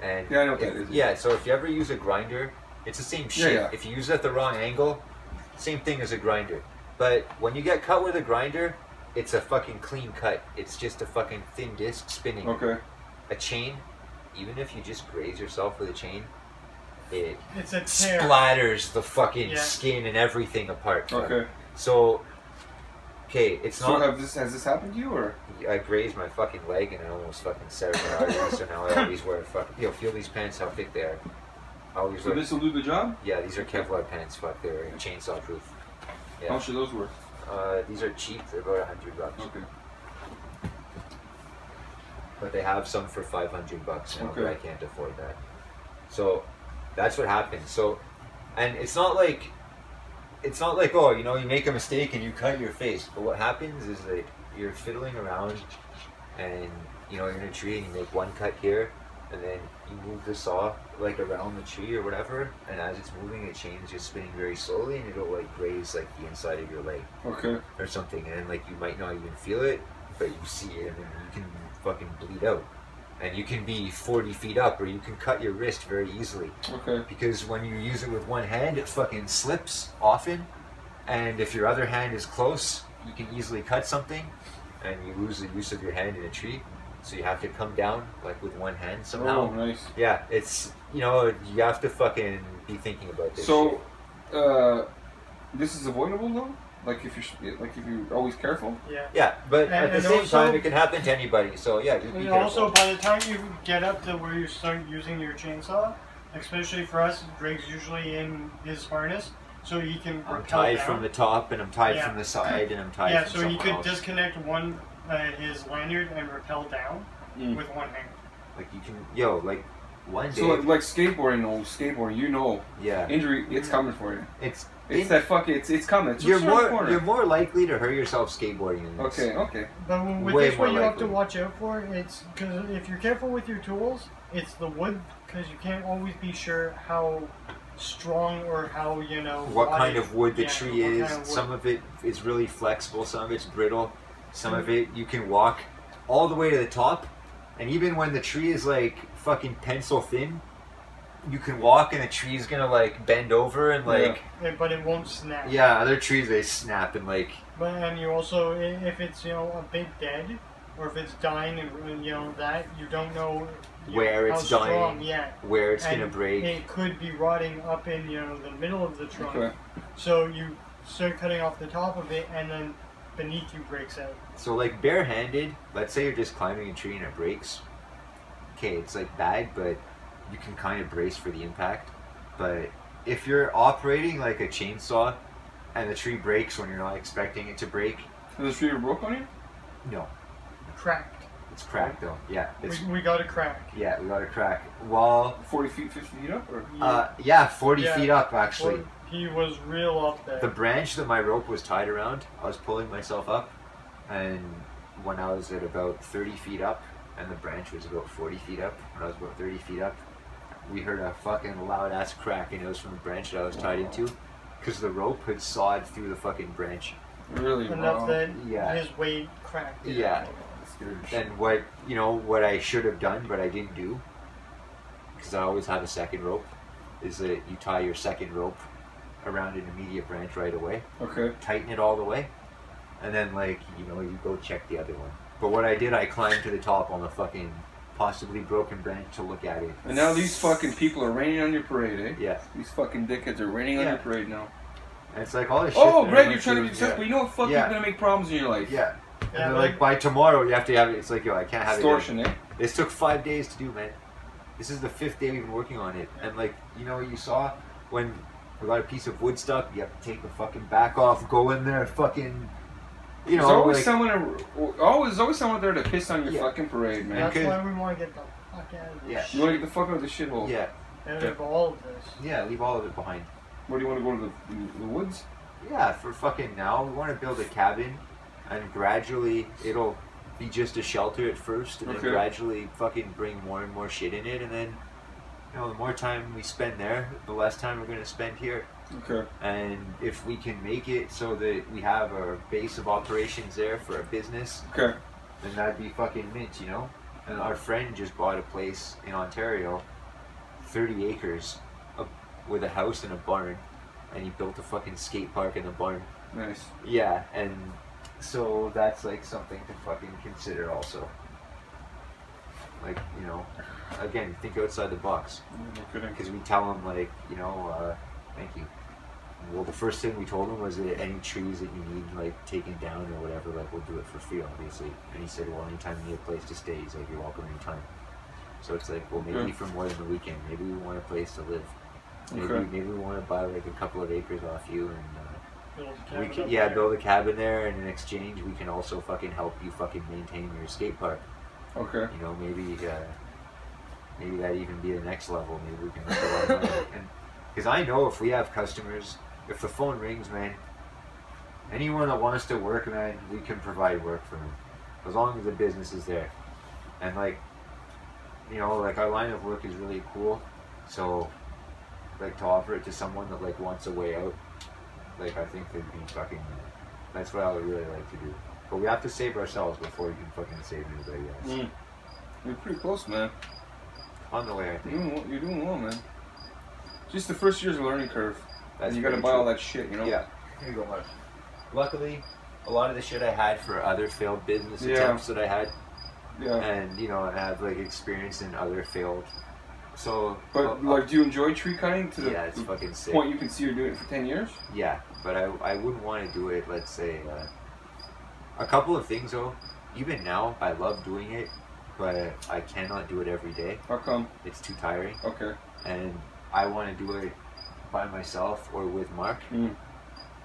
[SPEAKER 2] And
[SPEAKER 1] yeah, I know what that is.
[SPEAKER 2] Yeah, so if you ever use a grinder, it's the same shit.
[SPEAKER 1] Yeah.
[SPEAKER 2] If you use it at the wrong angle, same thing as a grinder. But when you get cut with a grinder, it's a fucking clean cut. It's just a fucking thin disc spinning.
[SPEAKER 1] Okay.
[SPEAKER 2] A chain, even if you just graze yourself with a chain, it
[SPEAKER 4] tear.
[SPEAKER 2] Splatters the fucking skin and everything apart.
[SPEAKER 1] Okay.
[SPEAKER 2] So, okay, it's not...
[SPEAKER 1] So has this happened to you, or?
[SPEAKER 2] I grazed my fucking leg and I almost fucking severed my artery, so now I always wear fucking... feel these pants, how thick they are.
[SPEAKER 1] So this will do the job?
[SPEAKER 2] Yeah, these are Kevlar pants, fuck, they're chainsaw proof. Yeah.
[SPEAKER 1] How much are those worth?
[SPEAKER 2] These are cheap, they're about $100.
[SPEAKER 1] Okay.
[SPEAKER 2] But they have some for $500 now, but I can't afford that. So, that's what happens. So, and it's not like, oh, you know, you make a mistake and you cut your face. But what happens is that you're fiddling around and, you know, you're in a tree and you make one cut here and then you move the saw like around the tree or whatever, and as it's moving, the chain is just spinning very slowly and it'll like graze like the inside of your leg.
[SPEAKER 1] Okay.
[SPEAKER 2] Or something, and then like you might not even feel it, but you see it and then you can fucking bleed out. And you can be 40 feet up, or you can cut your wrist very easily.
[SPEAKER 1] Okay.
[SPEAKER 2] Because when you use it with one hand, it fucking slips often. And if your other hand is close, you can easily cut something, and you lose the use of your hand in a tree. So you have to come down, like, with one hand somehow.
[SPEAKER 1] Oh, nice.
[SPEAKER 2] Yeah, it's, you know, you have to fucking be thinking about this.
[SPEAKER 1] So, This is avoidable though. Like if you're always careful.
[SPEAKER 4] Yeah.
[SPEAKER 2] Yeah, but at the
[SPEAKER 4] And
[SPEAKER 2] same
[SPEAKER 4] also-
[SPEAKER 2] time, it can happen to anybody. So yeah, just be
[SPEAKER 4] And
[SPEAKER 2] careful.
[SPEAKER 4] also, by the time you get up to where you start using your chainsaw, especially for us, Greg's usually in his harness, so he can
[SPEAKER 2] I'm
[SPEAKER 4] rappel
[SPEAKER 2] tied
[SPEAKER 4] down.
[SPEAKER 2] from the top, and I'm tied
[SPEAKER 4] Yeah.
[SPEAKER 2] from the side, and I'm tied
[SPEAKER 4] Yeah,
[SPEAKER 2] from
[SPEAKER 4] so he
[SPEAKER 2] somewhere
[SPEAKER 4] could
[SPEAKER 2] else.
[SPEAKER 4] disconnect his lanyard and rappel down with one hand.
[SPEAKER 2] Like you can, like one day.
[SPEAKER 1] So like skateboarding, you know,
[SPEAKER 2] yeah,
[SPEAKER 1] injury, it's coming for you.
[SPEAKER 2] it's
[SPEAKER 1] That fucking, it's coming. It's
[SPEAKER 2] you're
[SPEAKER 1] just around the corner.
[SPEAKER 2] you're more likely to hurt yourself skateboarding than this.
[SPEAKER 1] Okay.
[SPEAKER 4] But with
[SPEAKER 2] Way
[SPEAKER 4] this, what
[SPEAKER 2] more
[SPEAKER 4] you have to
[SPEAKER 2] likely.
[SPEAKER 4] watch out for, it's because if you're careful with your tools, it's the wood, because you can't always be sure how strong or how,
[SPEAKER 2] What
[SPEAKER 4] rotted-
[SPEAKER 2] kind of wood the
[SPEAKER 4] yeah,
[SPEAKER 2] tree
[SPEAKER 4] what
[SPEAKER 2] is.
[SPEAKER 4] kind of wood.
[SPEAKER 2] Some of it is really flexible, some of it's brittle, some of it you can walk all the way to the top, and even when the tree is like fucking pencil thin, you can walk and the tree's gonna like bend over and like
[SPEAKER 4] But it won't snap.
[SPEAKER 2] other trees they snap and like
[SPEAKER 4] And you also, if it's a bit dead, or if it's dying and that you don't know
[SPEAKER 2] Where
[SPEAKER 4] how
[SPEAKER 2] it's
[SPEAKER 4] strong,
[SPEAKER 2] dying,
[SPEAKER 4] yeah,
[SPEAKER 2] where it's
[SPEAKER 4] and
[SPEAKER 2] gonna break.
[SPEAKER 4] It could be rotting up in the middle of the trunk.
[SPEAKER 1] Okay.
[SPEAKER 4] So you start cutting off the top of it, and then beneath you breaks out.
[SPEAKER 2] So like barehanded, let's say you're just climbing a tree and it breaks. Okay, it's like bad, but you can kind of brace for the impact. But if you're operating like a chainsaw and the tree breaks when you're not expecting it to break,
[SPEAKER 1] Is the tree broke on you?
[SPEAKER 2] no,
[SPEAKER 4] Cracked.
[SPEAKER 2] it's cracked though. Yeah, it's
[SPEAKER 4] We got a crack.
[SPEAKER 2] yeah, we got a crack. Well,
[SPEAKER 1] 40 feet, 50 feet up, or?
[SPEAKER 2] 40
[SPEAKER 4] Yeah.
[SPEAKER 2] feet up actually.
[SPEAKER 4] Well, he was real up there.
[SPEAKER 2] The branch that my rope was tied around, I was pulling myself up, and when I was at about 30 feet up, and the branch was about 40 feet up, when I was about 30 feet up, we heard a fucking loud ass crack, and it was from the branch that I was tied into, because the rope had sawed through the fucking branch.
[SPEAKER 1] Really?
[SPEAKER 4] Enough
[SPEAKER 1] Wow.
[SPEAKER 4] that
[SPEAKER 2] Yeah.
[SPEAKER 4] his weight cracked it.
[SPEAKER 2] Yeah.
[SPEAKER 1] Scared the shit.
[SPEAKER 2] And what I should have done, but I didn't do, because I always have a second rope, is that you tie your second rope around an immediate branch right away.
[SPEAKER 1] Okay.
[SPEAKER 2] Tighten it all the way, and then you go check the other one. But what I did, I climbed to the top on the fucking possibly broken branch to look at it.
[SPEAKER 1] And now these fucking people are raining on your parade, eh?
[SPEAKER 2] Yeah,
[SPEAKER 1] These fucking dickheads are raining on
[SPEAKER 2] Yeah.
[SPEAKER 1] your parade now.
[SPEAKER 2] and it's like all this shit.
[SPEAKER 1] Oh,
[SPEAKER 2] that I
[SPEAKER 1] Greg,
[SPEAKER 2] went
[SPEAKER 1] you're trying to be
[SPEAKER 2] through,
[SPEAKER 1] successful. You know what fucking
[SPEAKER 2] Yeah.
[SPEAKER 1] is gonna make problems in your life?
[SPEAKER 2] Yeah. And
[SPEAKER 4] Yeah,
[SPEAKER 2] they're
[SPEAKER 4] but-
[SPEAKER 2] like, by tomorrow you have to have it. It's like, yo, I can't have
[SPEAKER 1] Extortion,
[SPEAKER 2] it.
[SPEAKER 1] eh?
[SPEAKER 2] This took 5 days to do, man. This is the 5th day we've been working on it. And you saw when we got a piece of wood stuck, you have to take the fucking back off, go in there, fucking,
[SPEAKER 1] There's always someone there to piss on your
[SPEAKER 2] Yeah.
[SPEAKER 1] fucking parade, man.
[SPEAKER 4] That's
[SPEAKER 2] Okay.
[SPEAKER 4] why we want to get the fuck out of this
[SPEAKER 2] Yeah.
[SPEAKER 1] You want to get the fuck out of the shithole.
[SPEAKER 2] yeah,
[SPEAKER 4] out of all of this.
[SPEAKER 2] yeah, leave all of it behind.
[SPEAKER 1] Where do you want to go to the woods?
[SPEAKER 2] Yeah, for fucking now, we want to build a cabin, and gradually it'll be just a shelter at first, and
[SPEAKER 1] Okay.
[SPEAKER 2] then gradually fucking bring more and more shit in it, and then, the more time we spend there, the less time we're going to spend here.
[SPEAKER 1] Okay.
[SPEAKER 2] And if we can make it so that we have our base of operations there for a business,
[SPEAKER 1] Okay.
[SPEAKER 2] then that'd be fucking mint, And our friend just bought a place in Ontario, 30 acres, with a house and a barn, and he built a fucking skate park in the barn.
[SPEAKER 1] Nice.
[SPEAKER 2] Yeah, and so that's like something to fucking consider also. Like, again, think outside the box.
[SPEAKER 1] No kidding.
[SPEAKER 2] Because we tell him, like, thank you. Well, the first thing we told him was that any trees that you need, like, taken down or whatever, like, we'll do it for free, obviously. And he said, well, anytime you need a place to stay, he's like, you're welcome anytime. So it's like, well, maybe
[SPEAKER 1] Okay.
[SPEAKER 2] for more than the weekend, maybe we want a place to live. Maybe,
[SPEAKER 1] Okay.
[SPEAKER 2] maybe we want to buy, like, a couple of acres off you, and
[SPEAKER 4] Build a
[SPEAKER 2] we
[SPEAKER 4] cabin
[SPEAKER 2] can,
[SPEAKER 4] up
[SPEAKER 2] yeah,
[SPEAKER 4] there.
[SPEAKER 2] build a cabin there, and in exchange, we can also fucking help you fucking maintain your skate park.
[SPEAKER 1] Okay.
[SPEAKER 2] Maybe that even be the next level. Maybe we can make a lot of money. And because I know if we have customers, if the phone rings, man, anyone that wants to work, man, we can provide work for them as long as the business is there. And like our line of work is really cool. So, like, to offer it to someone that like wants a way out, like, I think they'd be fucking. That's what I would really like to do. But we have to save ourselves before we can fucking save anybody else.
[SPEAKER 1] You're pretty close, man.
[SPEAKER 2] On the way, I think.
[SPEAKER 1] You're doing well, man. Just the first year's a learning curve.
[SPEAKER 2] That's
[SPEAKER 1] And you gotta
[SPEAKER 2] very
[SPEAKER 1] buy
[SPEAKER 2] true.
[SPEAKER 1] all that shit,
[SPEAKER 2] Yeah. Here you go, Mark. Luckily, a lot of the shit I had for other failed business
[SPEAKER 1] Yeah.
[SPEAKER 2] attempts that I had,
[SPEAKER 1] Yeah.
[SPEAKER 2] and I have like experience in other failed. So,
[SPEAKER 1] But like, do you enjoy tree cutting to the
[SPEAKER 2] yeah, it's fucking sick.
[SPEAKER 1] point you can see you're doing it for 10 years?
[SPEAKER 2] Yeah, but I wouldn't want to do it. Let's say a couple of things though. Even now, I love doing it, but I cannot do it every day.
[SPEAKER 1] How come?
[SPEAKER 2] It's too tiring.
[SPEAKER 1] Okay.
[SPEAKER 2] And I want to do it by myself or with Mark.
[SPEAKER 1] Mm.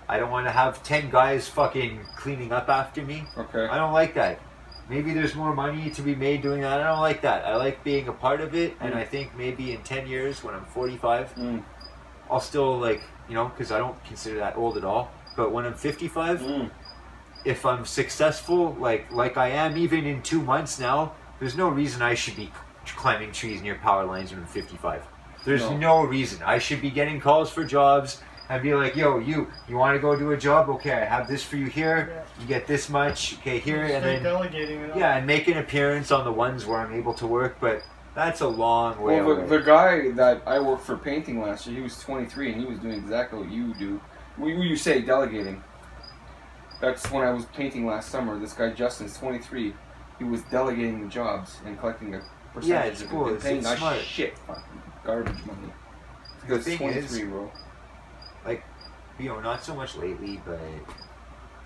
[SPEAKER 2] I don't want to have 10 guys fucking cleaning up after me.
[SPEAKER 1] Okay.
[SPEAKER 2] I don't like that. Maybe there's more money to be made doing that. I don't like that. I like being a part of it, and I think maybe in 10 years when I'm 45, I'll still like, you know, because I don't consider that old at all. But when I'm 55, if I'm successful, like I am even in 2 months now, there's no reason I should be climbing trees near power lines when I'm 55. There's no reason. I should be getting calls for jobs and be like, yo, you want to go do a job? Okay, I have this for you here. Yeah. You get this much. Okay, here. And then
[SPEAKER 4] delegating it.
[SPEAKER 2] Yeah, and make an appearance on the ones where I'm able to work. But that's a long way away.
[SPEAKER 1] The guy that I worked for painting last year, he was 23 and he was doing exactly what you do. When you say delegating. That's when I was painting last summer. This guy Justin's 23. He was delegating the jobs and collecting a percentage.
[SPEAKER 2] Yeah, it's cool.
[SPEAKER 1] And paying
[SPEAKER 2] it's smart.
[SPEAKER 1] Shit, fucking garbage money.
[SPEAKER 2] The thing
[SPEAKER 1] 23,
[SPEAKER 2] is,
[SPEAKER 1] bro.
[SPEAKER 2] like, you know, not so much lately, but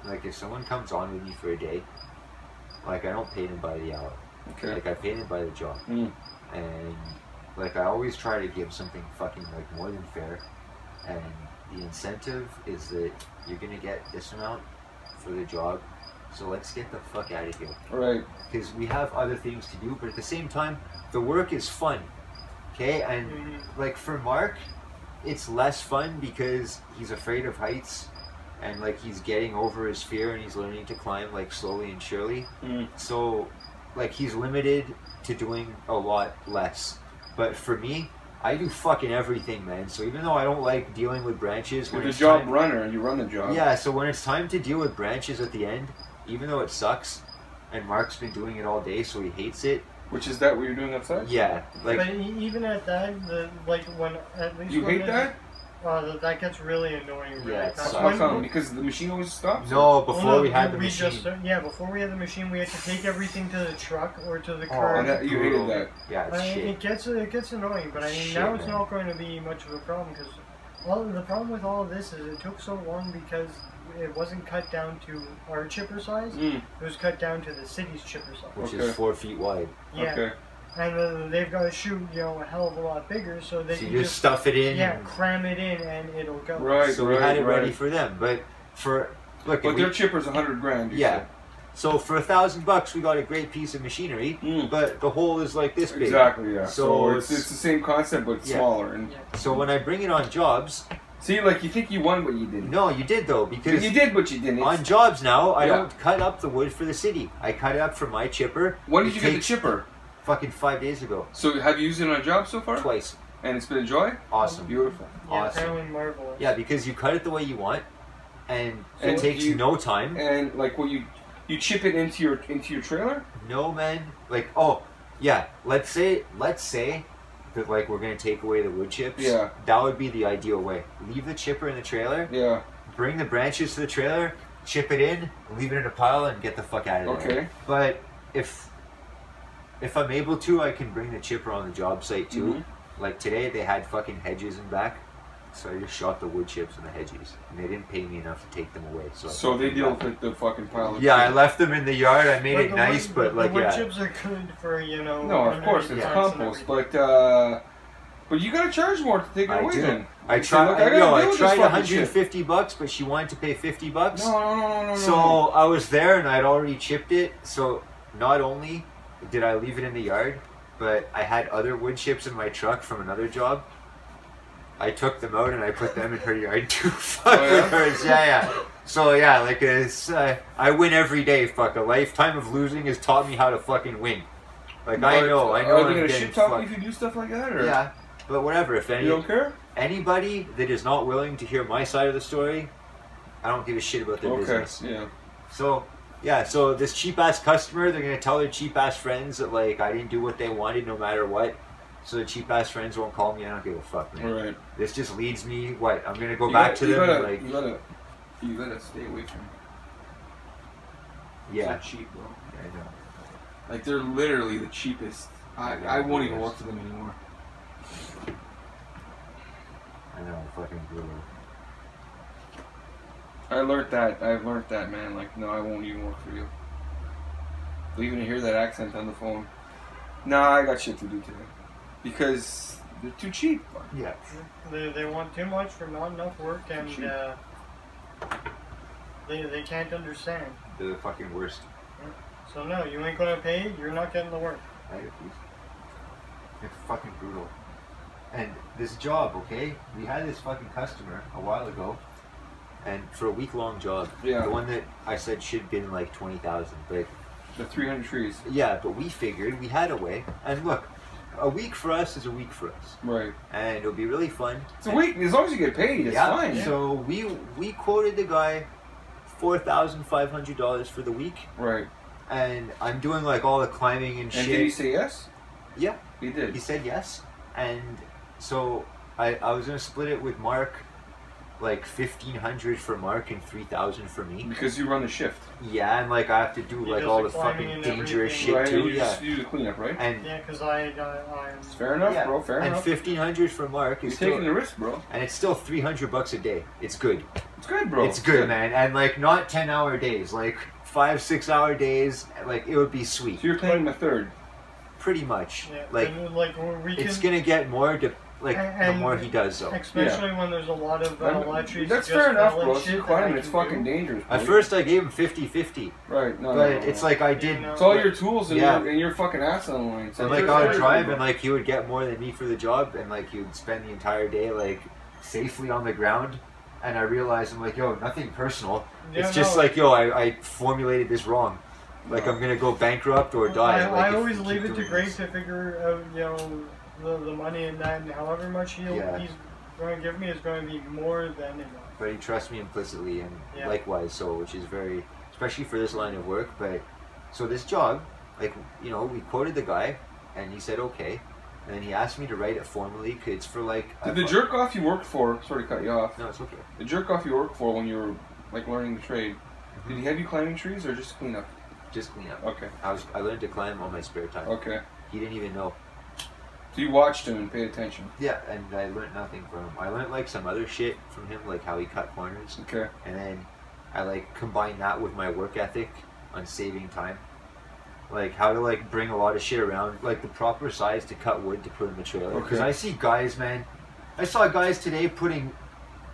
[SPEAKER 2] like if someone comes on with me for a day, like I don't pay them by the hour.
[SPEAKER 1] Okay.
[SPEAKER 2] Like I pay them by the job. And like I always try to give something fucking like more than fair. And the incentive is that you're gonna get this amount for the job, so let's get the fuck out of here.
[SPEAKER 1] Right.
[SPEAKER 2] Because we have other things to do, but at the same time, the work is fun. Okay, and like for Mark, it's less fun because he's afraid of heights, and like he's getting over his fear and he's learning to climb like slowly and surely. So, like he's limited to doing a lot less. But for me, I do fucking everything, man. So even though I don't like dealing with branches,
[SPEAKER 1] you're the job runner and you run the job.
[SPEAKER 2] Yeah, so when it's time to deal with branches at the end, even though it sucks, and Mark's been doing it all day, so he hates it.
[SPEAKER 1] Which is that what you're doing outside?
[SPEAKER 2] Yeah, like.
[SPEAKER 4] But even at that, when at least
[SPEAKER 1] you hate that.
[SPEAKER 4] That gets really annoying.
[SPEAKER 2] Yeah,
[SPEAKER 1] how come? Because the machine always stops?
[SPEAKER 2] No, before we had the machine.
[SPEAKER 4] Before we had the machine, we had to take everything to the truck or to the curb.
[SPEAKER 1] Oh, you hated that.
[SPEAKER 2] Yeah, it's shit.
[SPEAKER 4] It gets annoying, but I mean,
[SPEAKER 2] shit,
[SPEAKER 4] now it's not going to be much of a problem because the problem with all of this is it took so long because it wasn't cut down to our chipper size. It was cut down to the city's chipper size,
[SPEAKER 2] which is 4 feet wide.
[SPEAKER 4] Yeah.
[SPEAKER 1] Okay.
[SPEAKER 4] And they've got to shoot, you know, a hell of a lot bigger, so they can
[SPEAKER 2] you just stuff it in.
[SPEAKER 4] Yeah, cram it in, and it'll go.
[SPEAKER 1] Right.
[SPEAKER 2] So we had it ready for them, but
[SPEAKER 1] their chipper's $100 grand.
[SPEAKER 2] Yeah. So for $1,000, we got a great piece of machinery, but the hole is like this big.
[SPEAKER 1] Exactly. Yeah.
[SPEAKER 2] So
[SPEAKER 1] it's the same concept, but smaller. And
[SPEAKER 2] so when I bring it on jobs.
[SPEAKER 1] See, like you think you won, but you didn't.
[SPEAKER 2] No, you did though, because
[SPEAKER 1] you did, but you didn't.
[SPEAKER 2] On jobs now, I don't cut up the wood for the city. I cut it up for my chipper.
[SPEAKER 1] When did you get the chipper?
[SPEAKER 2] Fucking 5 days ago.
[SPEAKER 1] So have you used it on a job so far?
[SPEAKER 2] Twice.
[SPEAKER 1] And it's been a joy?
[SPEAKER 2] Awesome.
[SPEAKER 1] Beautiful.
[SPEAKER 4] Yeah,
[SPEAKER 2] awesome.
[SPEAKER 4] Marvelous.
[SPEAKER 2] Yeah, because you cut it the way you want, and it takes no time.
[SPEAKER 1] And like what you chip it into your trailer?
[SPEAKER 2] No, man. Like let's say that like we're gonna take away the wood chips.
[SPEAKER 1] Yeah.
[SPEAKER 2] That would be the ideal way. Leave the chipper in the trailer.
[SPEAKER 1] Yeah.
[SPEAKER 2] Bring the branches to the trailer, chip it in, leave it in a pile, and get the fuck out of there.
[SPEAKER 1] Okay.
[SPEAKER 2] But if I'm able to, I can bring the chipper on the job site too. Like today, they had fucking hedges in back, so I just shot the wood chips in the hedges, and they didn't pay me enough to take them away. So
[SPEAKER 1] they deal with the fucking pile.
[SPEAKER 2] Yeah, I left them in the yard. I made it nice, but like
[SPEAKER 4] the wood chips are good for
[SPEAKER 1] No, of course it's compost, but you gotta charge more to take it away. Then
[SPEAKER 2] I tried. I tried $150, but she wanted to pay $50.
[SPEAKER 1] No.
[SPEAKER 2] So I was there, and I'd already chipped it. So not only did I leave it in the yard, but I had other wood chips in my truck from another job. I took them out and I put them in her yard too. Fuck with hers. Yeah. So yeah, like it's I win every day. Fuck, a lifetime of losing has taught me how to fucking win. Like I know.
[SPEAKER 1] Are they gonna shit talk if you do stuff like that? Or?
[SPEAKER 2] Yeah, but whatever. If
[SPEAKER 1] you don't care.
[SPEAKER 2] Anybody that is not willing to hear my side of the story, I don't give a shit about their business.
[SPEAKER 1] Yeah.
[SPEAKER 2] So this cheap ass customer, they're gonna tell their cheap ass friends that like I didn't do what they wanted no matter what. So the cheap ass friends won't call me. I don't give a fuck, man.
[SPEAKER 1] Right.
[SPEAKER 2] This just leads me. What? I'm gonna go back to them.
[SPEAKER 1] You gotta stay away from.
[SPEAKER 2] Yeah.
[SPEAKER 1] They're cheap, bro.
[SPEAKER 2] Yeah, I know.
[SPEAKER 1] Like they're literally the cheapest. I won't even work for them anymore.
[SPEAKER 2] I know, fucking brutal.
[SPEAKER 1] I've learned that, man. Like, no, I won't even work for you. Even to hear that accent on the phone. Nah, I got shit to do today. Because they're too cheap.
[SPEAKER 2] Yeah.
[SPEAKER 4] They want too much for not enough work, and they can't understand.
[SPEAKER 2] They're the fucking worst.
[SPEAKER 4] So no, you ain't gonna pay. You're not getting the work.
[SPEAKER 2] It's fucking brutal. And this job, okay? We had this fucking customer a while ago, and for a week-long job,
[SPEAKER 1] Yeah.
[SPEAKER 2] the one that I said should have been like 20,000, but
[SPEAKER 1] The 300 trees.
[SPEAKER 2] yeah, but we figured we had a way. And look, a week for us is a week for us,
[SPEAKER 1] Right.
[SPEAKER 2] and it'll be really fun.
[SPEAKER 1] It's a week. As long as you get paid, it's fine.
[SPEAKER 2] So we quoted the guy $4,500 for the week,
[SPEAKER 1] Right.
[SPEAKER 2] and I'm doing like all the climbing and shit.
[SPEAKER 1] And did he say yes?
[SPEAKER 2] Yeah,
[SPEAKER 1] He did.
[SPEAKER 2] he said yes, and so I was gonna split it with Mark, like 1,500 for Mark and 3,000 for me.
[SPEAKER 1] Because you run the shift.
[SPEAKER 2] Yeah, and like I have to do
[SPEAKER 4] He
[SPEAKER 2] like
[SPEAKER 4] does
[SPEAKER 2] all
[SPEAKER 4] the
[SPEAKER 2] the
[SPEAKER 4] climbing
[SPEAKER 2] fucking
[SPEAKER 4] and
[SPEAKER 2] dangerous
[SPEAKER 4] everything.
[SPEAKER 2] shit
[SPEAKER 1] Right,
[SPEAKER 2] too.
[SPEAKER 1] you
[SPEAKER 2] Yeah,
[SPEAKER 1] just do the cleanup, right?
[SPEAKER 2] and
[SPEAKER 4] Yeah, because I'm.
[SPEAKER 1] It's fair enough,
[SPEAKER 2] yeah,
[SPEAKER 1] bro. Fair
[SPEAKER 2] and
[SPEAKER 1] enough.
[SPEAKER 2] 1,500 for Mark
[SPEAKER 1] You're
[SPEAKER 2] is
[SPEAKER 1] taking
[SPEAKER 2] still,
[SPEAKER 1] the risk, bro.
[SPEAKER 2] and it's still $300 a day. It's good.
[SPEAKER 1] It's good, bro.
[SPEAKER 2] It's good, man. And like not 10-hour days, like 5-6 hour days. Like it would be sweet.
[SPEAKER 1] So you're playing him a third.
[SPEAKER 2] Pretty much.
[SPEAKER 4] Yeah,
[SPEAKER 2] Like
[SPEAKER 4] and, like we can,
[SPEAKER 2] it's gonna get more the
[SPEAKER 4] and-
[SPEAKER 2] more he does though.
[SPEAKER 4] especially when there's a lot of electrics.
[SPEAKER 1] That's
[SPEAKER 4] just
[SPEAKER 1] fair enough,
[SPEAKER 4] fell and
[SPEAKER 1] bro. So
[SPEAKER 4] shit
[SPEAKER 1] you're
[SPEAKER 4] that
[SPEAKER 1] climbing.
[SPEAKER 4] I
[SPEAKER 1] It's
[SPEAKER 4] can
[SPEAKER 1] fucking
[SPEAKER 4] do.
[SPEAKER 1] dangerous, bro.
[SPEAKER 2] At first I gave him 50-50,
[SPEAKER 1] Right. No,
[SPEAKER 2] but
[SPEAKER 1] no, no,
[SPEAKER 2] it's
[SPEAKER 1] no.
[SPEAKER 2] like I did.
[SPEAKER 4] You know,
[SPEAKER 1] It's all your tools and,
[SPEAKER 2] Yeah.
[SPEAKER 1] your fucking ass on the line. So
[SPEAKER 2] And like
[SPEAKER 1] you're
[SPEAKER 2] I would
[SPEAKER 1] fair,
[SPEAKER 2] drive,
[SPEAKER 1] bro.
[SPEAKER 2] and like he would get more than me for the job, and like he would spend the entire day like safely on the ground. And I realized I'm like, yo, nothing personal.
[SPEAKER 4] Yeah,
[SPEAKER 2] It's just
[SPEAKER 4] no.
[SPEAKER 2] like, yo, I formulated this wrong. Like I'm gonna go bankrupt or die. Like,
[SPEAKER 4] I
[SPEAKER 2] if
[SPEAKER 4] always
[SPEAKER 2] we
[SPEAKER 4] leave
[SPEAKER 2] keep
[SPEAKER 4] it to
[SPEAKER 2] doing
[SPEAKER 4] Grace
[SPEAKER 2] this.
[SPEAKER 4] to figure out, the money and that, and however much
[SPEAKER 2] Yeah.
[SPEAKER 4] he's going to give me is going to be more than enough.
[SPEAKER 2] But he trusts me implicitly, and
[SPEAKER 4] Yeah.
[SPEAKER 2] likewise so, which is very, especially for this line of work. But so this job, like we quoted the guy, and he said okay, and then he asked me to write it formally because it's for like.
[SPEAKER 1] Did the jerk off you worked for? Sorry to cut you off.
[SPEAKER 2] No, it's okay.
[SPEAKER 1] The jerk off you worked for when you were like learning the trade. Did he have you climbing trees or just clean up?
[SPEAKER 2] Just clean up.
[SPEAKER 1] Okay.
[SPEAKER 2] I learned to climb on my spare time.
[SPEAKER 1] Okay.
[SPEAKER 2] He didn't even know.
[SPEAKER 1] So you watched him and paid attention.
[SPEAKER 2] Yeah, and I learned nothing from him. I learned like some other shit from him, like how he cut corners,
[SPEAKER 1] Okay.
[SPEAKER 2] and then I like combined that with my work ethic on saving time. Like how to like bring a lot of shit around, like the proper size to cut wood to put in the trailer. Because
[SPEAKER 1] Okay.
[SPEAKER 2] I see guys, man. I saw guys today putting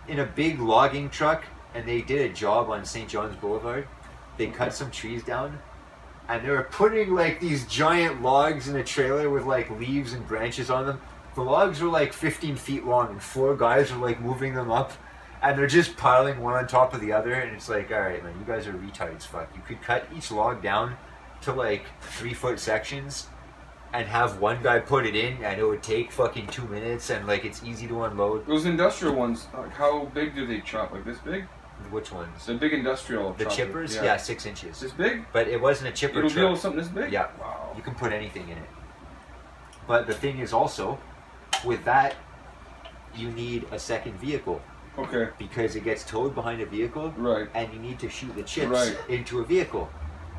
[SPEAKER 2] in a big logging truck, and they did a job on St. John's Boulevard. They cut some trees down, and they were putting like these giant logs in a trailer with like leaves and branches on them. The logs were like 15 feet long, and 4 guys were like moving them up, and they're just piling one on top of the other. And it's like, all right, man, you guys are retards. Fuck, you could cut each log down to like 3-foot sections, and have one guy put it in, and it would take fucking 2 minutes, and like it's easy to unload.
[SPEAKER 1] Those industrial ones, like how big do they chop? Like this big?
[SPEAKER 2] Which ones?
[SPEAKER 1] The big industrial.
[SPEAKER 2] The
[SPEAKER 1] chopper.
[SPEAKER 2] chippers?
[SPEAKER 1] Yeah.
[SPEAKER 2] Yeah, 6 inches.
[SPEAKER 1] This big?
[SPEAKER 2] But it wasn't a chipper
[SPEAKER 1] It'll
[SPEAKER 2] truck.
[SPEAKER 1] deal with something this big?
[SPEAKER 2] Yeah.
[SPEAKER 1] Wow.
[SPEAKER 2] You can put anything in it. But the thing is also, with that, you need a second vehicle
[SPEAKER 1] Okay.
[SPEAKER 2] because it gets towed behind a vehicle,
[SPEAKER 1] Right.
[SPEAKER 2] and you need to shoot the chips
[SPEAKER 1] Right.
[SPEAKER 2] into a vehicle.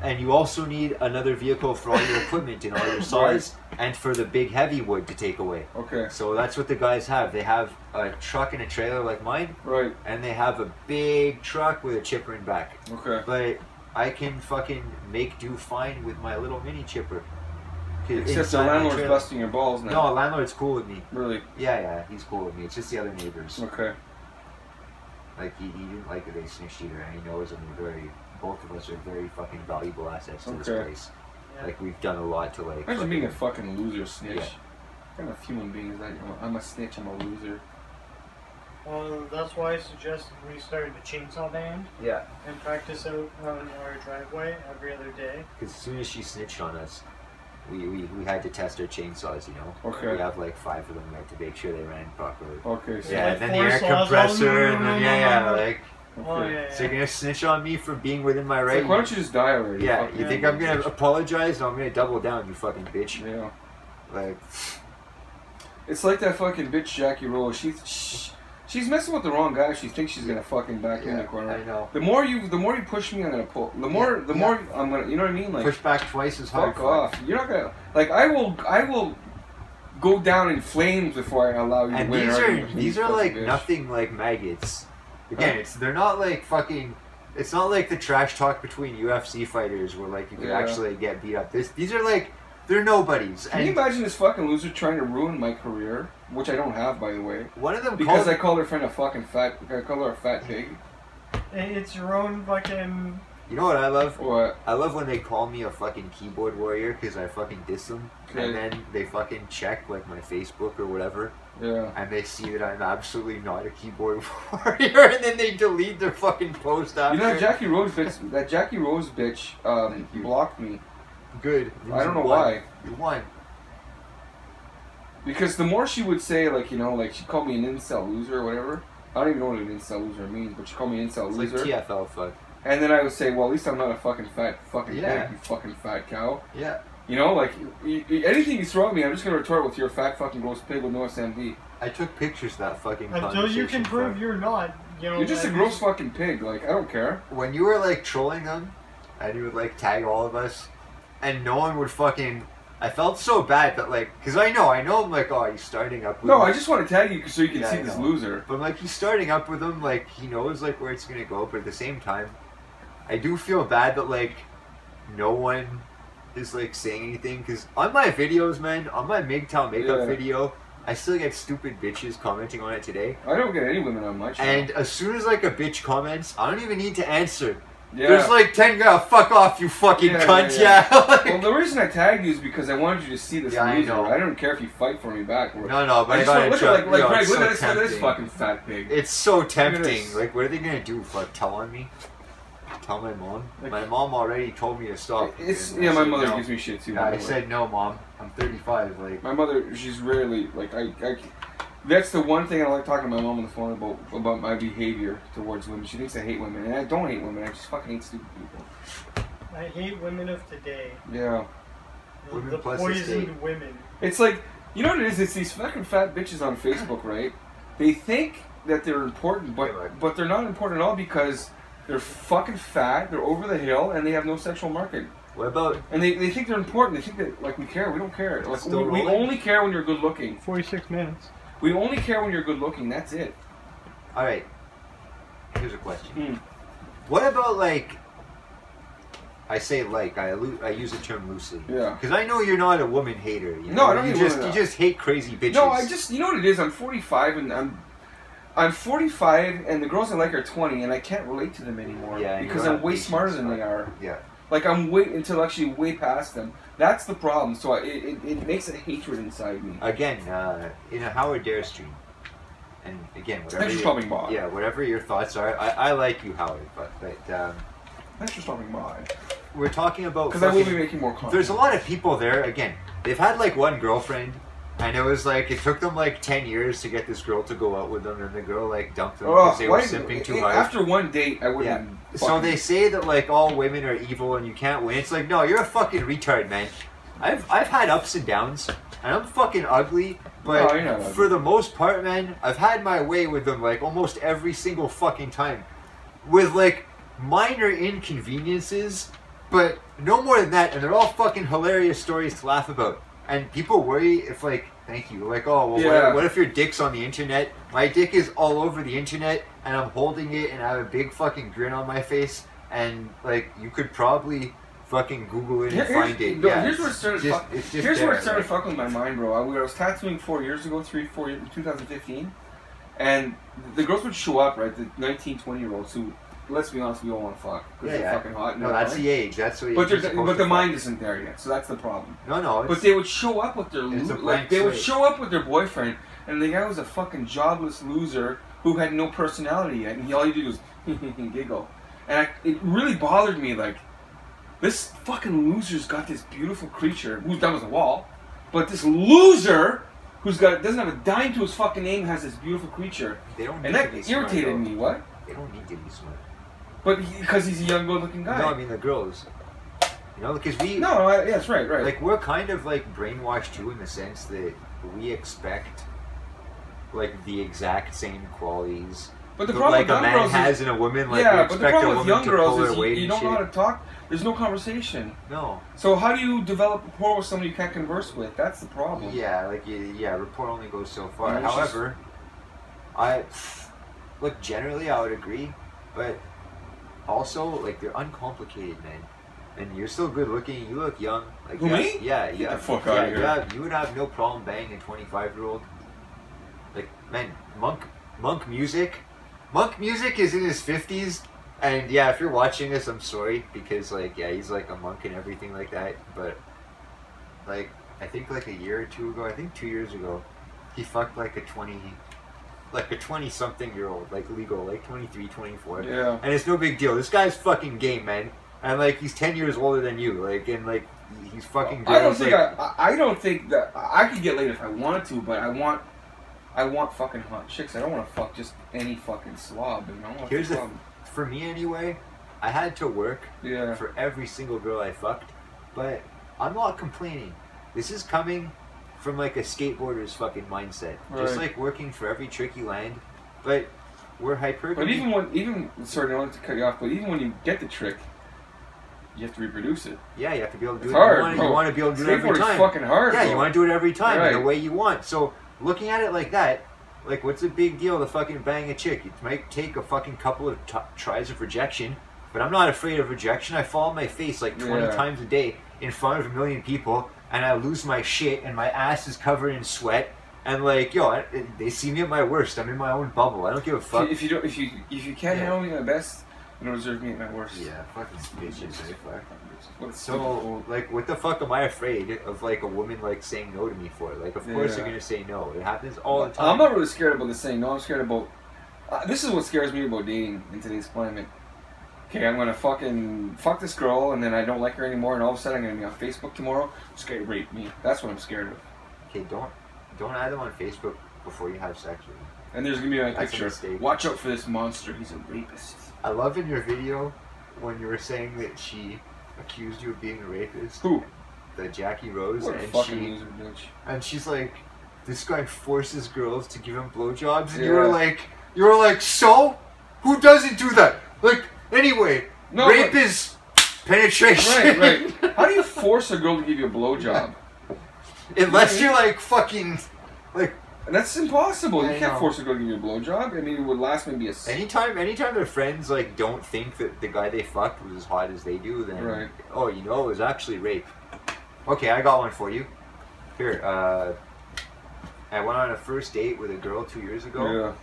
[SPEAKER 2] And you also need another vehicle for all your equipment and all your saws, and for the big heavy wood to take away.
[SPEAKER 1] Okay.
[SPEAKER 2] So that's what the guys have. They have a truck and a trailer like mine,
[SPEAKER 1] Right.
[SPEAKER 2] and they have a big truck with a chipper in back.
[SPEAKER 1] Okay.
[SPEAKER 2] But I can fucking make do fine with my little mini chipper. 'Cause
[SPEAKER 1] Except the
[SPEAKER 2] inside my
[SPEAKER 1] landlord's
[SPEAKER 2] trailer-
[SPEAKER 1] busting your balls now.
[SPEAKER 2] No, landlord's cool with me.
[SPEAKER 1] Really?
[SPEAKER 2] Yeah, he's cool with me. It's just the other neighbors.
[SPEAKER 1] Okay.
[SPEAKER 2] Like he didn't like that they snitched either, and he knows both of us are very fucking valuable assets to this
[SPEAKER 1] Okay.
[SPEAKER 2] place.
[SPEAKER 4] Yeah.
[SPEAKER 2] Like we've done a lot to like.
[SPEAKER 1] Imagine being a fucking loser snitch.
[SPEAKER 2] Yeah.
[SPEAKER 1] What kind of human being is that? I'm a snitch, I'm a loser.
[SPEAKER 4] Well, that's why I suggested we started a chainsaw band
[SPEAKER 2] Yeah.
[SPEAKER 4] and practice out on our driveway every other day.
[SPEAKER 2] Because as soon as she snitched on us, we had to test our chainsaws. You know.
[SPEAKER 1] Okay.
[SPEAKER 2] We have like 5 of them. We had to make sure they ran properly.
[SPEAKER 1] Okay, so
[SPEAKER 2] Yeah,
[SPEAKER 4] like
[SPEAKER 2] and then the
[SPEAKER 4] 4
[SPEAKER 2] air
[SPEAKER 4] saws,
[SPEAKER 2] compressor, and then yeah, like.
[SPEAKER 4] Oh, yeah,
[SPEAKER 2] So you're gonna snitch on me for being within my
[SPEAKER 1] It's
[SPEAKER 2] right?
[SPEAKER 1] like, why don't you just die already?
[SPEAKER 2] Yeah,
[SPEAKER 1] Fuck
[SPEAKER 2] you think I'm gonna apologize? No, I'm gonna double down, you fucking bitch.
[SPEAKER 1] Yeah.
[SPEAKER 2] Like,
[SPEAKER 1] It's like that fucking bitch Jackie Rose. She's messing with the wrong guy. She thinks she's gonna fucking back in the corner.
[SPEAKER 2] I know.
[SPEAKER 1] The more you push me, I'm gonna pull. The more I'm gonna. You know what I mean? Like,
[SPEAKER 2] Push back twice as hard.
[SPEAKER 1] fuck off. You're not gonna. Like, I will go down in flames before I allow you to
[SPEAKER 2] And
[SPEAKER 1] win.
[SPEAKER 2] these
[SPEAKER 1] an
[SPEAKER 2] are
[SPEAKER 1] argument with me,
[SPEAKER 2] these are
[SPEAKER 1] fucking
[SPEAKER 2] like
[SPEAKER 1] bitch.
[SPEAKER 2] nothing like maggots. Again, they're not like fucking. It's not like the trash talk between UFC fighters where like you could actually get beat up. These are like they're nobodies.
[SPEAKER 1] Can you imagine this fucking loser trying to ruin my career, which I don't have, by the way?
[SPEAKER 2] One of them
[SPEAKER 1] because I called her friend a fucking fat. I called her a fat pig.
[SPEAKER 4] It's your own fucking.
[SPEAKER 2] You know what I love?
[SPEAKER 1] What?
[SPEAKER 2] I love when they call me a fucking keyboard warrior because I fucking diss them, and then they fucking check like my Facebook or whatever.
[SPEAKER 1] Yeah.
[SPEAKER 2] And they see that I'm absolutely not a keyboard warrior, and then they delete their fucking post after.
[SPEAKER 1] You know that Jackie Rose bitch blocked me.
[SPEAKER 2] Good.
[SPEAKER 1] I don't know why.
[SPEAKER 2] You won.
[SPEAKER 1] Because the more she would say, like, you know, like she called me an incel loser or whatever. I don't even know what an incel loser means, but she called me an incel loser.
[SPEAKER 2] Like TFL fuck.
[SPEAKER 1] And then I would say, well, at least I'm not a fucking fat fucking pig, you fucking fat cow.
[SPEAKER 2] Yeah.
[SPEAKER 1] You know, like, anything you throw at me, I'm just going to retort with your fat fucking gross pig with no SMD.
[SPEAKER 2] I took pictures of that fucking
[SPEAKER 4] Until you can prove you're not, you know.
[SPEAKER 1] You're just a gross fucking pig, like, I don't care.
[SPEAKER 2] When you were, like, trolling them, and you would, like, tag all of us, and no one would fucking... I felt so bad that, like, because I know I'm like, oh, he's starting up with him.
[SPEAKER 1] I just want to tag you so you can see this loser.
[SPEAKER 2] But, like, he's starting up with him, like, he knows, like, where it's going to go, but at the same time, I do feel bad that, like, no one is, like, saying anything, because on my videos, man, on my MGTOW makeup video, I still get stupid bitches commenting on it today.
[SPEAKER 1] I don't get any women on my channel.
[SPEAKER 2] And as soon as, like, a bitch comments, I don't even need to answer.
[SPEAKER 1] Yeah.
[SPEAKER 2] There's like 10 guys, fuck off, you fucking cunt, like,
[SPEAKER 1] well, the reason I tagged you is because I wanted you to see this loser. I don't care if you fight for me back.
[SPEAKER 2] No, but I
[SPEAKER 1] gotta
[SPEAKER 2] look
[SPEAKER 1] at Greg,
[SPEAKER 2] look
[SPEAKER 1] at this fucking fat pig.
[SPEAKER 2] It's so tempting. Like, what are they gonna do? Tell on me? Tell my mom? Like, my mom already told me to stop.
[SPEAKER 1] My mother gives me shit too.
[SPEAKER 2] Yeah, I said no, mom. I'm 35. Like,
[SPEAKER 1] my mother, she's rarely like I. That's the one thing I like talking to my mom on the phone about my behavior towards women. She thinks I hate women, and I don't hate women. I just fucking hate stupid people.
[SPEAKER 4] I hate women of today.
[SPEAKER 1] Yeah.
[SPEAKER 4] The poisoned women.
[SPEAKER 1] It's like, you know what it is? It's these fucking fat bitches on Facebook, right? They think that they're important, but they're not important at all because they're fucking fat, they're over the hill, and they have no sexual market.
[SPEAKER 2] What about...
[SPEAKER 1] And they think they're important. They think that, like, we care. We don't care. Like, we only care when you're good looking.
[SPEAKER 4] 46 minutes.
[SPEAKER 1] We only care when you're good looking. That's it.
[SPEAKER 2] All right. Here's a question. What about, like... I say like, I use the term loosely.
[SPEAKER 1] Yeah.
[SPEAKER 2] Because I know you're not a woman hater. You know?
[SPEAKER 1] No, I don't
[SPEAKER 2] you just hate crazy bitches.
[SPEAKER 1] No, you know what it is? I'm 45 and I'm 45 and the girls I like are 20 and I can't relate to them anymore. Yeah. Because I'm way smarter than they are.
[SPEAKER 2] Yeah.
[SPEAKER 1] Like I'm intellectually way past them. That's the problem. So it makes a hatred inside me.
[SPEAKER 2] Again, in a Howard Dare stream. And again, whatever your thoughts are, I like you, Howard, but
[SPEAKER 1] thanks for stopping by.
[SPEAKER 2] We're talking about...
[SPEAKER 1] Because I will be making more content.
[SPEAKER 2] There's a lot of people there, again, they've had like one girlfriend, and it was like, it took them like 10 years to get this girl to go out with them, and the girl like dumped them because they were simping too hard.
[SPEAKER 1] After one date, I wouldn't...
[SPEAKER 2] Yeah. So they say that like all women are evil and you can't win. It's like, no, you're a fucking retard, man. I've had ups and downs, and I'm fucking ugly, but for the most part, man, I've had my way with them like almost every single fucking time. With like minor inconveniences, but no more than that, and they're all fucking hilarious stories to laugh about. And people worry if like, thank you, like, oh, well, what if your dick's on the internet? My dick is all over the internet, and I'm holding it, and I have a big fucking grin on my face, and like, you could probably fucking Google it and find it.
[SPEAKER 1] No, here's where it started fucking with my mind, bro. I was tattooing 4 years ago, 4 years, 2015, and the girls would show up, right, the 19, 20-year-olds who, let's be honest, we all want to fuck. Because they're fucking hot.
[SPEAKER 2] No, that's the age. That's the age.
[SPEAKER 1] But the mind isn't there yet, so that's the problem.
[SPEAKER 2] No.
[SPEAKER 1] But they would show up with their would show up with their boyfriend, and the guy was a fucking jobless loser who had no personality yet, and all he did was giggle. And it really bothered me, like, this fucking loser's got this beautiful creature who's done with a wall, but this loser doesn't have a dime to his fucking name has this beautiful creature.
[SPEAKER 2] They don't need
[SPEAKER 1] and that irritated me. What?
[SPEAKER 2] They don't need to be smart.
[SPEAKER 1] But because he's a young, good-looking guy.
[SPEAKER 2] No, I mean the girls. You know, because we...
[SPEAKER 1] No, yes, right.
[SPEAKER 2] Like, we're kind of, like, brainwashed, too, in the sense that we expect, like, the exact same qualities.
[SPEAKER 1] But the problem with young girls
[SPEAKER 2] has in a woman, like,
[SPEAKER 1] yeah, but the problem with young girls is you don't know how to talk. There's no conversation.
[SPEAKER 2] No.
[SPEAKER 1] So how do you develop rapport with somebody you can't converse with? That's the problem.
[SPEAKER 2] Yeah, like, rapport only goes so far. However, look, generally I would agree, but also, like, they're uncomplicated, man. And you're still good looking. You look young. Like,
[SPEAKER 1] Who, me?
[SPEAKER 2] Yeah,
[SPEAKER 1] Get the fuck out of here.
[SPEAKER 2] Yeah, you would have no problem banging a 25-year-old. Like, man, Monk music is in his 50s. And yeah, if you're watching this, I'm sorry, because like, yeah, he's like a monk and everything like that. But like, I think like a year or two ago, I think 2 years ago, he fucked like a 20-something-year-old, like legal, like 23, 24.
[SPEAKER 1] Yeah.
[SPEAKER 2] And it's no big deal. This guy's fucking game, man. And like, he's 10 years older than you, like, and like, he's fucking.
[SPEAKER 1] I don't think I don't think that I could get laid if I wanted to, but I want fucking hot chicks. I don't want to fuck just any fucking slob. You know.
[SPEAKER 2] Here's the. For me anyway, I had to work for every single girl I fucked, but I'm not complaining. This is coming from like a skateboarder's fucking mindset. Right. Just like working for every trick you land, but we're hyper.
[SPEAKER 1] But sorry, I don't want to cut you off, but even when you get the trick, you have to reproduce it.
[SPEAKER 2] Yeah, you have to be able to do
[SPEAKER 1] it's
[SPEAKER 2] it.
[SPEAKER 1] Hard,
[SPEAKER 2] you want to be able to do it every time.
[SPEAKER 1] Skateboarding's fucking hard.
[SPEAKER 2] Yeah,
[SPEAKER 1] bro.
[SPEAKER 2] you want to do it every time
[SPEAKER 1] right.
[SPEAKER 2] in the way you want. So looking at it like that. Like, what's the big deal to fucking bang a chick? It might take a fucking couple of tries of rejection, but I'm not afraid of rejection. I fall on my face like 20 times a day in front of a million people, and I lose my shit, and my ass is covered in sweat, and like, yo, they see me at my worst. I'm in my own bubble. I don't give a fuck.
[SPEAKER 1] If you can't handle me at my best, you don't deserve me at my worst.
[SPEAKER 2] Yeah, fucking bitches. So, like, what the fuck am I afraid of, like, a woman, like, saying no to me for? Like, of course they're gonna say no. It happens all the time.
[SPEAKER 1] I'm not really scared about the saying no. I'm scared about... this is what scares me about dating in today's climate. Okay, I'm gonna fucking fuck this girl, and then I don't like her anymore, and all of a sudden I'm gonna be on Facebook tomorrow. She's gonna rape me. That's what I'm scared of.
[SPEAKER 2] Okay, don't add them on Facebook before you have sex with them.
[SPEAKER 1] And there's gonna be my picture. Watch out for this monster. He's a rapist.
[SPEAKER 2] I love in your video when you were saying that she accused you of being a rapist.
[SPEAKER 1] Who?
[SPEAKER 2] The Jackie Rose.
[SPEAKER 1] What a fucking loser, bitch.
[SPEAKER 2] And she's like, this guy forces girls to give him blowjobs, and you were like, so? Who doesn't do that? Like, anyway, rape is penetration.
[SPEAKER 1] Right. How do you force a girl to give you a blowjob?
[SPEAKER 2] Unless you're like fucking, like.
[SPEAKER 1] And that's impossible. You can't force a girl to give you a blowjob. I mean, it would last maybe a...
[SPEAKER 2] Anytime their friends, like, don't think that the guy they fucked was as hot as they do, then... Oh, you know, it was actually rape. Okay, I got one for you. Here, I went on a first date with a girl 2 years ago.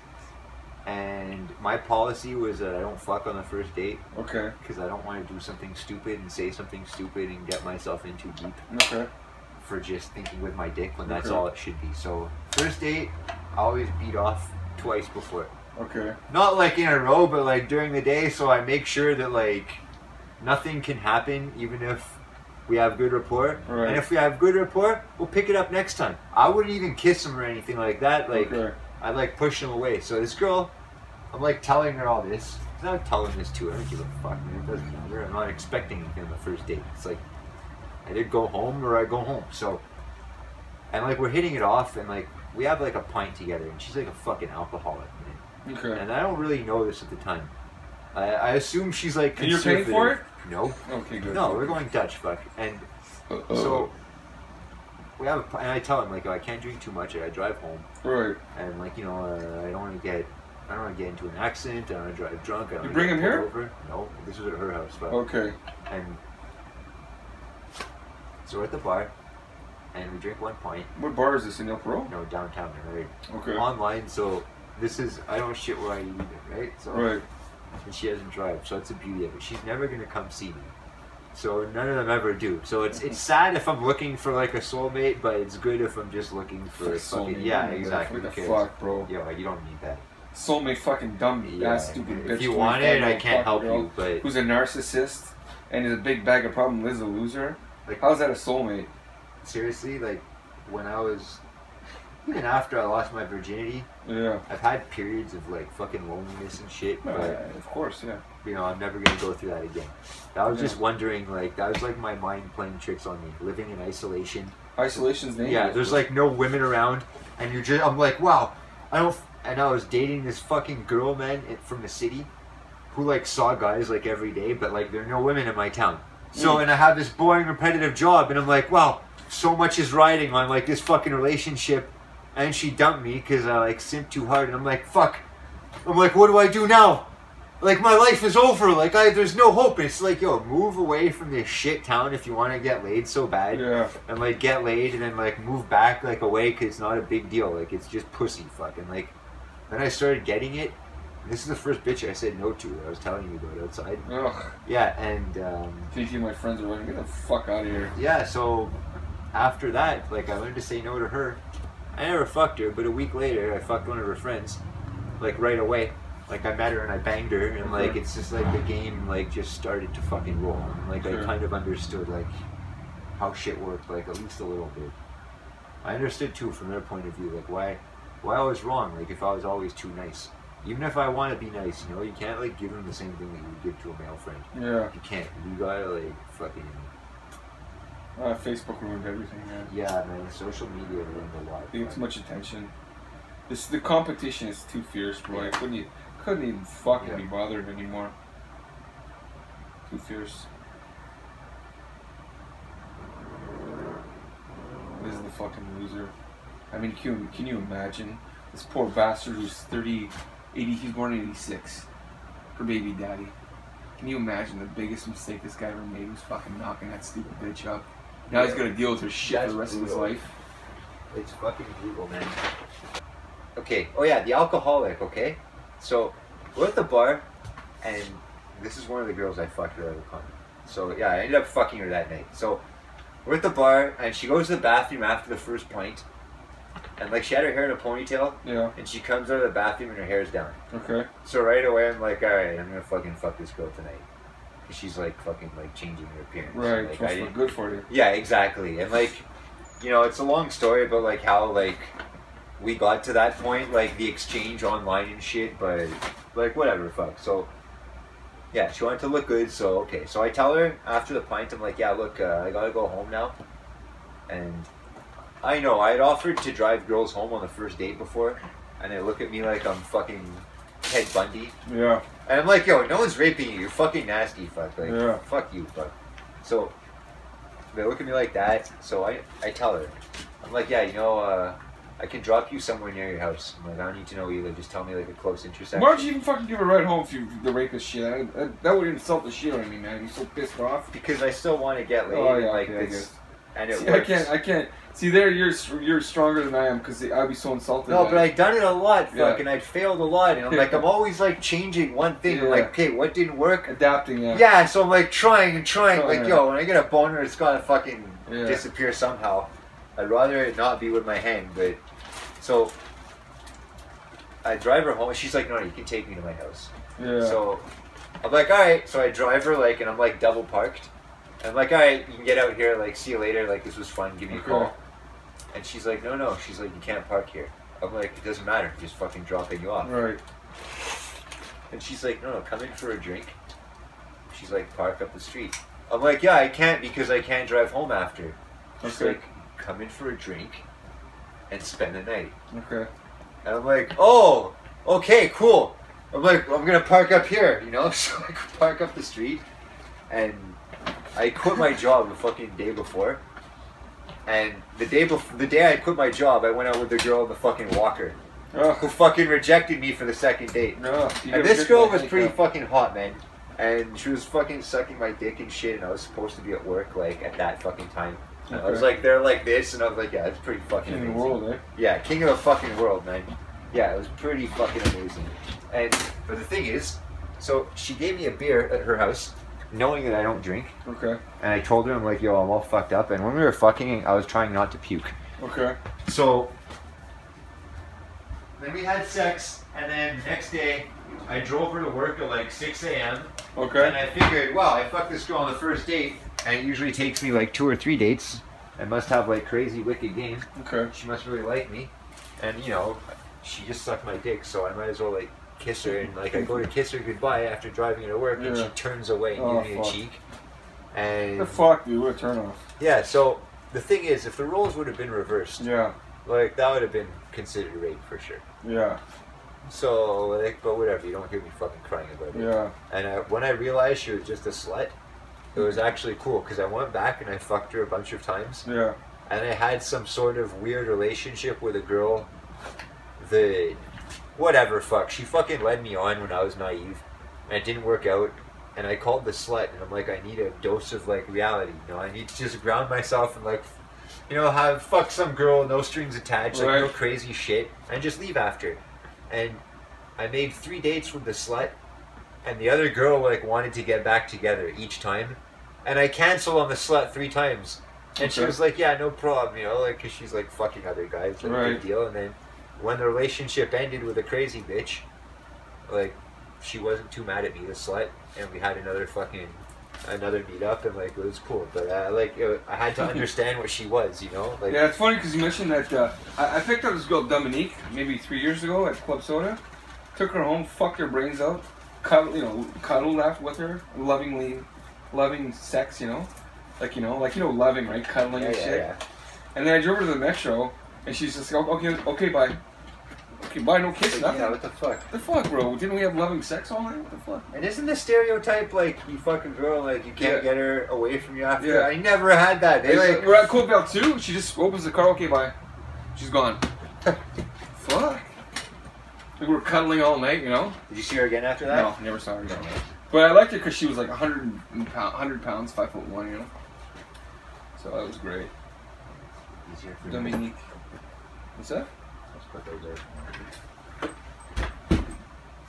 [SPEAKER 1] Yeah.
[SPEAKER 2] And my policy was that I don't fuck on the first date.
[SPEAKER 1] Okay.
[SPEAKER 2] Because I don't want to do something stupid and say something stupid and get myself in too deep.
[SPEAKER 1] Okay.
[SPEAKER 2] For just thinking with my dick when that's all it should be. So, first date, I always beat off twice before.
[SPEAKER 1] Okay.
[SPEAKER 2] Not like in a row, but like during the day, so I make sure that like nothing can happen even if we have good rapport.
[SPEAKER 1] Right.
[SPEAKER 2] And if we have good rapport, we'll pick it up next time. I wouldn't even kiss him or anything like that. Like, I'd like push him away. So this girl, I'm like telling her all this. I'm not telling this to her. I don't give a fuck, man. It doesn't matter. I'm not expecting anything on the first date. It's like, I did go home or I go home. So, and like we're hitting it off and like we have like a pint together and she's like a fucking alcoholic, man.
[SPEAKER 1] Okay.
[SPEAKER 2] And I don't really know this at the time. I assume she's like conservative.
[SPEAKER 1] And you're paying for it?
[SPEAKER 2] No.
[SPEAKER 1] Okay, good.
[SPEAKER 2] No, we're going Dutch, fuck. And so we have and I tell him like, oh, I can't drink too much. I drive home.
[SPEAKER 1] Right.
[SPEAKER 2] And like, you know, I don't want to get into an accident. I don't want to drive drunk. I don't
[SPEAKER 1] you bring him here?
[SPEAKER 2] Over. No, this was at her house. Fuck.
[SPEAKER 1] Okay.
[SPEAKER 2] And so we're at the bar, and we drink one pint.
[SPEAKER 1] What bar is this, in El Pro?
[SPEAKER 2] No, downtown, right?
[SPEAKER 1] Okay.
[SPEAKER 2] Online, so this is, I don't shit where I eat it, right? So,
[SPEAKER 1] right.
[SPEAKER 2] And she doesn't drive, so that's the beauty of it. She's never going to come see me. So none of them ever do. So it's sad if I'm looking for like a soulmate, but it's good if I'm just looking for a fucking... Yeah, exactly.
[SPEAKER 1] What the fuck, bro?
[SPEAKER 2] Yo, you don't need that.
[SPEAKER 1] Soulmate fucking dumb ass stupid bitch.
[SPEAKER 2] If you want it, I can't help you, but...
[SPEAKER 1] Who's a narcissist and is a big bag of problem, Liz a loser. Like, how's that a soulmate?
[SPEAKER 2] Seriously, like, when I was... Even after I lost my virginity, I've had periods of, like, fucking loneliness and shit, but...
[SPEAKER 1] of course, yeah.
[SPEAKER 2] You know, I'm never gonna go through that again. I was just wondering, like, that was, like, my mind playing tricks on me. Living in isolation.
[SPEAKER 1] Isolation's dangerous.
[SPEAKER 2] Yeah, there's, like, no women around, and you're just... I'm like, wow, I don't... And I was dating this fucking girl, man, from the city, who, like, saw guys, like, every day, but, like, there are no women in my town. So, and I have this boring, repetitive job, and I'm like, wow, so much is riding on, like, this fucking relationship, and she dumped me because I, like, simped too hard, and I'm like, fuck, I'm like, what do I do now? Like, my life is over. Like, there's no hope. It's like, yo, move away from this shit town if you want to get laid so bad.
[SPEAKER 1] Yeah.
[SPEAKER 2] And, like, get laid and then, like, move back, like, away because it's not a big deal. Like, it's just pussy fucking. Like, then I started getting it. This is the first bitch I said no to that I was telling you about outside.
[SPEAKER 1] Ugh.
[SPEAKER 2] Yeah, and...
[SPEAKER 1] Thinking my friends are like, get the fuck out of here.
[SPEAKER 2] Yeah, so after that, like, I learned to say no to her. I never fucked her, but a week later, I fucked one of her friends. Like, right away. Like, I met her and I banged her, and, like, it's just, like, the game, like, just started to fucking roll. And, like, I kind of understood, like, how shit worked, like, at least a little bit. I understood, too, from their point of view, like, why I was wrong, like, if I was always too nice. Even if I want to be nice, you know, you can't, like, give them the same thing that you would give to a male friend.
[SPEAKER 1] Yeah.
[SPEAKER 2] You can't. You gotta, like, fucking...
[SPEAKER 1] Facebook ruined everything, man.
[SPEAKER 2] Yeah, man, social media ruined a lot.
[SPEAKER 1] I think it's much attention. The competition is too fierce, bro. I couldn't even fucking be bothered anymore. Too fierce. This is the fucking loser. I mean, can you imagine? This poor bastard who's 80, he's born in 86. Her baby daddy. Can you imagine the biggest mistake this guy ever made was fucking knocking that stupid bitch up? Now he's gonna deal with her shit for the rest of his life.
[SPEAKER 2] It's fucking brutal, man. Okay, oh yeah, the alcoholic, okay? So, we're at the bar, and this is one of the girls I fucked her out of con. So, yeah, I ended up fucking her that night. So, we're at the bar, and she goes to the bathroom after the first pint, and, like, she had her hair in a ponytail, and she comes out of the bathroom and her hair's down.
[SPEAKER 1] Okay.
[SPEAKER 2] So, right away, I'm like, alright, I'm gonna fucking fuck this girl tonight. Because she's, like, fucking, like, changing her appearance.
[SPEAKER 1] Right,
[SPEAKER 2] like,
[SPEAKER 1] supposed to look good for you.
[SPEAKER 2] Yeah, exactly. And, like, you know, it's a long story about, like, how, like, we got to that point, like, the exchange online and shit, but, like, whatever, fuck. So, yeah, she wanted to look good, so, okay. So I tell her, after the pint, I'm like, yeah, look, I gotta go home now. And I know, I had offered to drive girls home on the first date before, and they look at me like I'm fucking Ted Bundy.
[SPEAKER 1] Yeah.
[SPEAKER 2] And I'm like, yo, no one's raping you, you're fucking nasty, fuck. Like, fuck you, fuck. So, they look at me like that, so I tell her. I'm like, yeah, you know, I can drop you somewhere near your house. I'm like, I don't need to know either. Just tell me like a close intersection.
[SPEAKER 1] Why don't you even fucking give a ride home if you the rapist shit? That would insult the shit out of me, man. You're so pissed off.
[SPEAKER 2] Because I still want to get laid.
[SPEAKER 1] Oh, yeah,
[SPEAKER 2] like
[SPEAKER 1] okay,
[SPEAKER 2] this, and it
[SPEAKER 1] see,
[SPEAKER 2] works.
[SPEAKER 1] I can't. See, there you're stronger than I am because I'd be so insulted.
[SPEAKER 2] No, but I'd done it a lot, fuck, and I'd failed a lot, and I'm like, I'm always like changing one thing. I'm like, okay, what didn't work?
[SPEAKER 1] Adapting, yeah.
[SPEAKER 2] Yeah, so I'm like trying and trying. Like, yo, when I get a boner, it's gotta fucking
[SPEAKER 1] Yeah.
[SPEAKER 2] disappear somehow. I'd rather it not be with my hand, but so I drive her home. She's like, no, you can take me to my house.
[SPEAKER 1] Yeah.
[SPEAKER 2] So I'm like, all right. So I drive her like, and I'm like double parked. And I'm like, all right, you can get out here. Like, see you later. Like, this was fun. Give me a call. And she's like, no. She's like, you can't park here. I'm like, it doesn't matter. I'm just fucking dropping you off.
[SPEAKER 1] Right.
[SPEAKER 2] And she's like, no, come in for a drink. She's like, park up the street. I'm like, yeah, I can't because I can't drive home after. She's like, come in for a drink and spend the night.
[SPEAKER 1] Okay.
[SPEAKER 2] And I'm like, oh, okay, cool. I'm like, I'm gonna park up here, you know? So I park up the street, and I quit my job the fucking day before. And the day I quit my job, I went out with the girl in the fucking walker, who fucking rejected me for the second date. And this girl was pretty fucking hot, man. And she was fucking sucking my dick and shit, and I was supposed to be at work, like, at that fucking time. And I was like, they're like this, and I was like, yeah, it's pretty fucking amazing.
[SPEAKER 1] King of the world, eh?
[SPEAKER 2] Yeah, king of the fucking world, man. Yeah, it was pretty fucking amazing. But the thing is, so she gave me a beer at her house, knowing that I don't drink.
[SPEAKER 1] Okay.
[SPEAKER 2] And I told her, I'm like, yo, I'm all fucked up. And when we were fucking, I was trying not to puke.
[SPEAKER 1] Okay.
[SPEAKER 2] So then we had sex, and then the next day, I drove her to work at like 6 a.m.
[SPEAKER 1] Okay.
[SPEAKER 2] And I figured, wow, I fucked this girl on the first date, and it usually takes me like 2 or 3 dates. I must have like crazy wicked game.
[SPEAKER 1] Okay.
[SPEAKER 2] She must really like me. And you know, she just sucked my dick, so I might as well like kiss her. And like I go to kiss her goodbye after driving her to work, and she turns away and gives me a cheek. And
[SPEAKER 1] the fuck, dude, what a turn off.
[SPEAKER 2] Yeah, so the thing is, if the roles would have been reversed, like that would have been considered rape for sure.
[SPEAKER 1] Yeah.
[SPEAKER 2] So, like, but whatever, you don't hear me fucking crying about it.
[SPEAKER 1] Yeah.
[SPEAKER 2] And when I realized she was just a slut, it was actually cool, because I went back and I fucked her a bunch of times.
[SPEAKER 1] Yeah. And
[SPEAKER 2] I had some sort of weird relationship with a girl that whatever, fuck. She fucking led me on when I was naive, and it didn't work out. And I called the slut, and I'm like, I need a dose of like reality. You know, I need to just ground myself and like, you know, have fuck some girl, no strings attached, like no crazy shit, and just leave after. And I made 3 dates with the slut, and the other girl like wanted to get back together each time, and I canceled on the slut 3 times. And she was like, yeah, no problem, you know, like, because she's like fucking other guys, like, big deal. And then when the relationship ended with a crazy bitch, like, she wasn't too mad at me, the slut, and we had another meet up, and like, it was cool. But I had to understand what she was, you know. Like,
[SPEAKER 1] yeah, it's funny because you mentioned that. I picked up this girl Dominique maybe 3 years ago at Club Soda. Took her home, fucked her brains out, cuddled after with her, loving sex, you know. Like, loving, right? Cuddling and shit. Yeah. And then I drove her to the metro, and she's just like, okay, bye. Okay, bye, no kiss, nothing.
[SPEAKER 2] Yeah, what the fuck?
[SPEAKER 1] The fuck, bro? Didn't we have loving sex all night? What the fuck?
[SPEAKER 2] And isn't the stereotype, like, you fucking girl, like, you can't get her away from you after? Yeah. I never had that.
[SPEAKER 1] We're at Cobell 2, she just opens the car, okay, bye. She's gone. Fuck. Like, we were cuddling all night, you know?
[SPEAKER 2] Did you see her again after that?
[SPEAKER 1] No, never saw her again. But I liked her because she was like 100 pounds, 5'1", you know? So that was great.
[SPEAKER 2] Easier for
[SPEAKER 1] Dominique. What's that?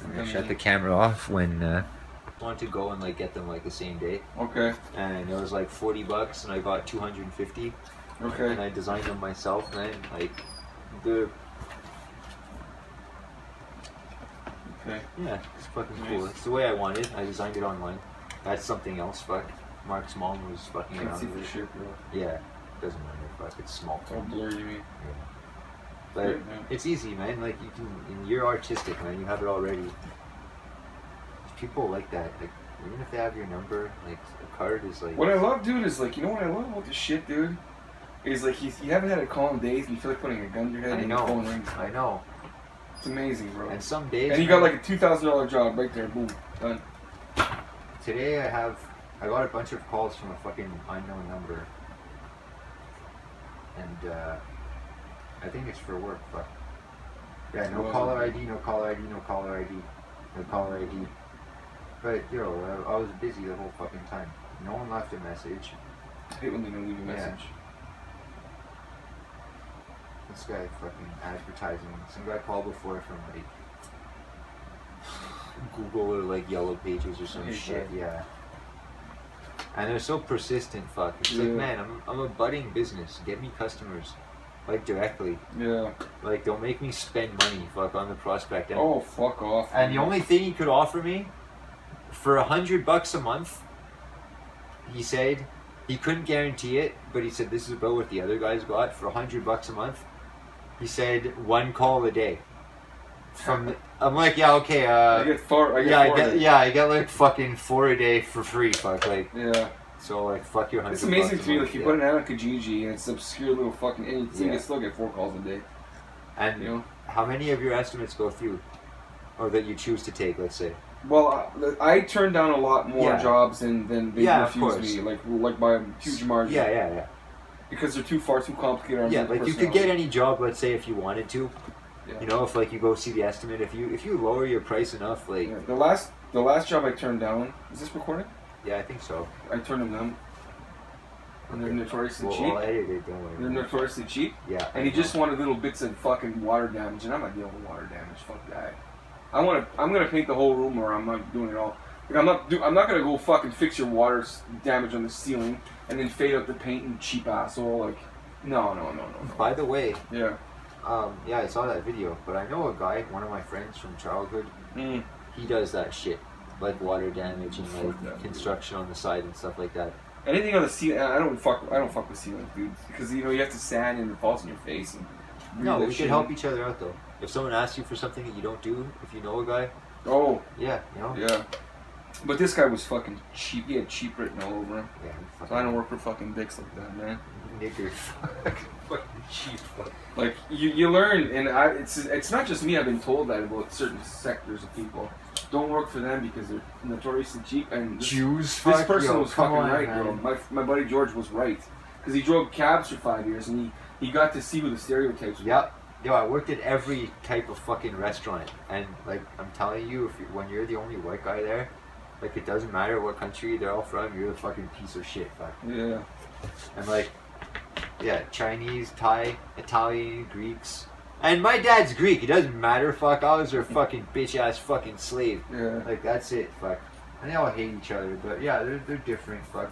[SPEAKER 2] I'm gonna shut the camera off when I wanted to go and like get them like the same day.
[SPEAKER 1] Okay.
[SPEAKER 2] And it was like $40 and I got 250.
[SPEAKER 1] Okay.
[SPEAKER 2] And I designed them myself, man. Like the yeah, it's fucking cool. It's the way I wanted. I designed it online. That's something else. Fuck. Mark's mom was fucking around with
[SPEAKER 1] shit, bro.
[SPEAKER 2] Yeah, doesn't matter. Fuck, it's small.
[SPEAKER 1] It's all blurry, you mean?
[SPEAKER 2] Yeah. But it's easy, man. Like, you can, and you're artistic, man. You have it already. People like that. Like, even if they have your number, like, a card is like.
[SPEAKER 1] What I love, dude, is like, you know what I love about this shit, dude? Is like, you haven't had a call in days and you feel like putting a gun to your head and your phone rings.
[SPEAKER 2] I know.
[SPEAKER 1] It's amazing, bro.
[SPEAKER 2] And some days.
[SPEAKER 1] And you got like a $2,000 job right there. Boom. Done.
[SPEAKER 2] Today I got a bunch of calls from a fucking unknown number. And, I think it's for work, but yeah, no caller ID, no caller ID, no caller ID, no caller ID. But yo, I was busy the whole fucking time. No one left a message.
[SPEAKER 1] I hate when they don't leave a message.
[SPEAKER 2] This guy fucking advertising. Some guy called before from like Google or like Yellow Pages or some shit. Yeah. And they're so persistent. Fuck. It's like, man, I'm a budding business. Get me customers. Like, directly.
[SPEAKER 1] Yeah.
[SPEAKER 2] Like, don't make me spend money, fuck, on the prospect. And,
[SPEAKER 1] oh, fuck off.
[SPEAKER 2] And the only thing he could offer me, for $100 a month, he said, he couldn't guarantee it, but he said, this is about what the other guys got, for $100 a month. He said, 1 call a day. I'm like, yeah, okay,
[SPEAKER 1] I get 4
[SPEAKER 2] I get like fucking 4 a day for free, fuck, like.
[SPEAKER 1] Yeah.
[SPEAKER 2] So, like, fuck your $100.
[SPEAKER 1] It's amazing to me, like, you put an ad on Kijiji and it's obscure little fucking, and you still get 4 calls a day.
[SPEAKER 2] And, you know, how many of your estimates go through? Or that you choose to take, let's say?
[SPEAKER 1] Well, I turn down a lot more jobs than they refuse me, like by a huge margin.
[SPEAKER 2] Yeah.
[SPEAKER 1] Because they're too complicated.
[SPEAKER 2] Yeah, like, you could get any job, let's say, if you wanted to. Yeah. You know, if, like, you go see the estimate, if you lower your price enough, like...
[SPEAKER 1] Yeah. The last job I turned down, is this recording?
[SPEAKER 2] Yeah, I think so.
[SPEAKER 1] I turned them down. And they're notoriously cheap.
[SPEAKER 2] I'll edit it, don't worry.
[SPEAKER 1] They're notoriously cheap.
[SPEAKER 2] Yeah.
[SPEAKER 1] And he just wanted little bits of fucking water damage, and I'm not dealing with water damage. Fuck that. I'm gonna paint the whole room, or I'm not doing it all. Like, I'm not gonna go fucking fix your water damage on the ceiling and then fade out the paint, and cheap asshole. Like, no.
[SPEAKER 2] By the way.
[SPEAKER 1] Yeah.
[SPEAKER 2] Yeah, I saw that video, but I know a guy, one of my friends from childhood. He does that shit. Like water damage and like construction on the side and stuff like that.
[SPEAKER 1] Anything on the ceiling, I don't fuck with ceilings, dude. Because you know you have to sand and it falls in your face. And
[SPEAKER 2] no, we should help each other out though. If someone asks you for something that you don't do, if you know a guy.
[SPEAKER 1] Oh.
[SPEAKER 2] Yeah, you know.
[SPEAKER 1] Yeah. But this guy was fucking cheap. He had cheap written all over him.
[SPEAKER 2] Yeah.
[SPEAKER 1] So I don't work for fucking dicks like that, man.
[SPEAKER 2] Niggers. Fucking cheap.
[SPEAKER 1] Like you learn, and it's not just me. I've been told that about certain sectors of people. Don't work for them because they're notoriously cheap. And
[SPEAKER 2] Jews.
[SPEAKER 1] This person was fucking right, bro. My buddy George was right because he drove cabs for 5 years and he got to see what the stereotypes were.
[SPEAKER 2] Yep. Yo, I worked at every type of fucking restaurant, and like I'm telling you, when you're the only white guy there, like it doesn't matter what country they're all from, you're the fucking piece of shit. Fuck.
[SPEAKER 1] Yeah.
[SPEAKER 2] And like, yeah, Chinese, Thai, Italian, Greeks. And my dad's Greek. It doesn't matter. Fuck, I was their fucking bitch ass fucking slave.
[SPEAKER 1] Yeah.
[SPEAKER 2] Like that's it. Fuck. And they all hate each other, but yeah, they're different. Fuck.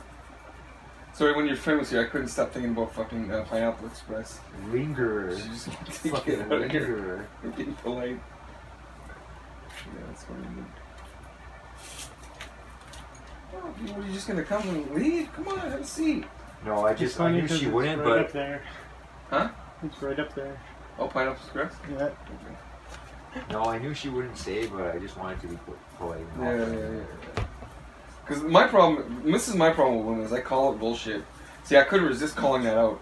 [SPEAKER 1] Sorry, when your friend was here, I couldn't stop thinking about fucking Pineapple Express.
[SPEAKER 2] Lingerer.
[SPEAKER 1] She just wanted to
[SPEAKER 2] Fucking
[SPEAKER 1] get out of here.
[SPEAKER 2] lingerer.
[SPEAKER 1] We're being polite. Yeah, that's funny. Oh, you're just gonna come and leave? Come on, have a seat.
[SPEAKER 2] No, I knew she wouldn't,
[SPEAKER 4] right
[SPEAKER 2] but
[SPEAKER 4] up there.
[SPEAKER 1] Huh?
[SPEAKER 4] It's right up there.
[SPEAKER 1] Oh, Pineapple Express?
[SPEAKER 4] Yeah.
[SPEAKER 1] Okay.
[SPEAKER 2] no, I knew she wouldn't stay, but I just wanted to be polite.
[SPEAKER 1] Yeah. Because my problem, this is my problem with women, is I call it bullshit. See, I couldn't resist calling that out.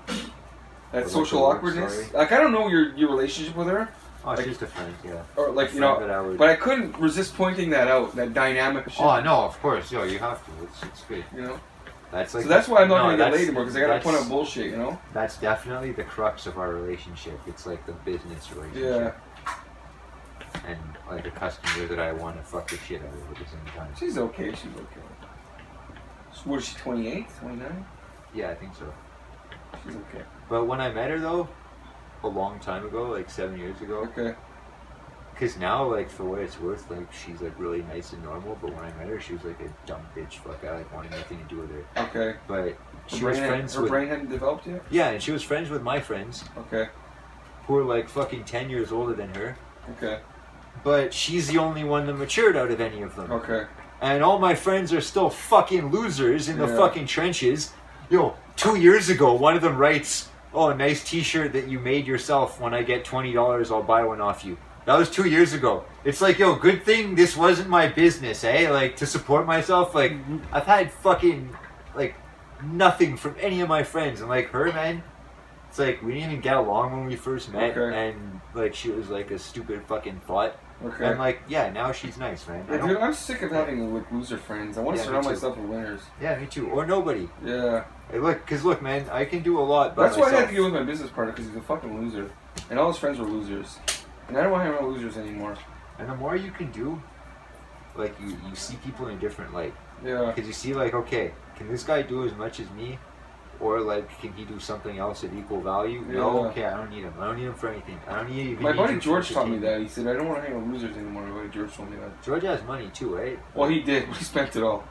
[SPEAKER 1] That
[SPEAKER 2] Like
[SPEAKER 1] social
[SPEAKER 2] the work
[SPEAKER 1] awkwardness.
[SPEAKER 2] story?
[SPEAKER 1] Like, I don't know your relationship with her.
[SPEAKER 2] Oh,
[SPEAKER 1] Like-
[SPEAKER 2] she's a friend, yeah.
[SPEAKER 1] Or, like,
[SPEAKER 2] A
[SPEAKER 1] you know,
[SPEAKER 2] friend that I would-
[SPEAKER 1] but I couldn't resist pointing that out, that dynamic shit.
[SPEAKER 2] Oh no, of course, yo, you have to. It's good.
[SPEAKER 1] You know?
[SPEAKER 2] That's like.
[SPEAKER 1] So that's why I'm not
[SPEAKER 2] no,
[SPEAKER 1] gonna get
[SPEAKER 2] that's-
[SPEAKER 1] laid anymore, because I gotta
[SPEAKER 2] that's-
[SPEAKER 1] point out bullshit, you know?
[SPEAKER 2] That's definitely the crux of our relationship. It's like the business relationship.
[SPEAKER 1] Yeah.
[SPEAKER 2] And like a customer that I want to fuck the shit out of at the same time.
[SPEAKER 1] She's okay, she's okay. So what is she, 28, 29?
[SPEAKER 2] Yeah, I think so.
[SPEAKER 1] She's okay.
[SPEAKER 2] But when I met her though, a long time ago, like 7 years ago,
[SPEAKER 1] Okay.
[SPEAKER 2] because now, like for what it's worth, like she's like really nice and normal. But when I met her, she was like a dumb bitch. Fuck, I like wanted nothing to do with her.
[SPEAKER 1] Okay.
[SPEAKER 2] But she
[SPEAKER 1] Her
[SPEAKER 2] was
[SPEAKER 1] brain,
[SPEAKER 2] friends
[SPEAKER 1] her
[SPEAKER 2] with.
[SPEAKER 1] brain hadn't developed yet?
[SPEAKER 2] Yeah, and she was friends with my friends,
[SPEAKER 1] Okay.
[SPEAKER 2] who were like fucking 10 years older than her.
[SPEAKER 1] Okay.
[SPEAKER 2] But she's the only one that matured out of any of them.
[SPEAKER 1] Okay.
[SPEAKER 2] And all my friends are still fucking losers in the
[SPEAKER 1] Yeah.
[SPEAKER 2] fucking trenches. Yo, 2 years ago, one of them writes, "Oh, a nice t-shirt that you made yourself. When I get $20, I'll buy one off you." That was 2 years ago. It's like, yo, good thing this wasn't my business, eh? Like, to support myself, like, I've had fucking, like, nothing from any of my friends. And, like, her, man, it's like, we didn't even get along when we first met.
[SPEAKER 1] Okay.
[SPEAKER 2] And, like, she was, like, a stupid fucking thought.
[SPEAKER 1] Okay.
[SPEAKER 2] And, like, yeah, now she's nice, man. I
[SPEAKER 1] Yeah,
[SPEAKER 2] don't-
[SPEAKER 1] dude, I'm sick of having like loser friends. I want to
[SPEAKER 2] Yeah, me
[SPEAKER 1] surround
[SPEAKER 2] too.
[SPEAKER 1] myself with winners.
[SPEAKER 2] Yeah, me too. Or nobody.
[SPEAKER 1] Yeah.
[SPEAKER 2] Hey, look, because look, man, I can do a lot by
[SPEAKER 1] That's why I
[SPEAKER 2] myself.
[SPEAKER 1] had to go with my business partner, because he's a fucking loser. And all his friends were losers. And I don't want to hang around losers anymore.
[SPEAKER 2] And the more you can do, like, you see people in a different light.
[SPEAKER 1] Yeah.
[SPEAKER 2] Because you see, like, okay, can this guy do as much as me? Or, like, can he do something else at equal value? No,
[SPEAKER 1] Yeah.
[SPEAKER 2] okay, I don't need him. I don't need him for anything. I don't need
[SPEAKER 1] My buddy
[SPEAKER 2] him
[SPEAKER 1] George
[SPEAKER 2] for
[SPEAKER 1] taught me
[SPEAKER 2] entertainment.
[SPEAKER 1] that. He said, I don't want to hang around losers anymore. My buddy George told me that.
[SPEAKER 2] George has money, too, right?
[SPEAKER 1] Well, he did. He spent it all.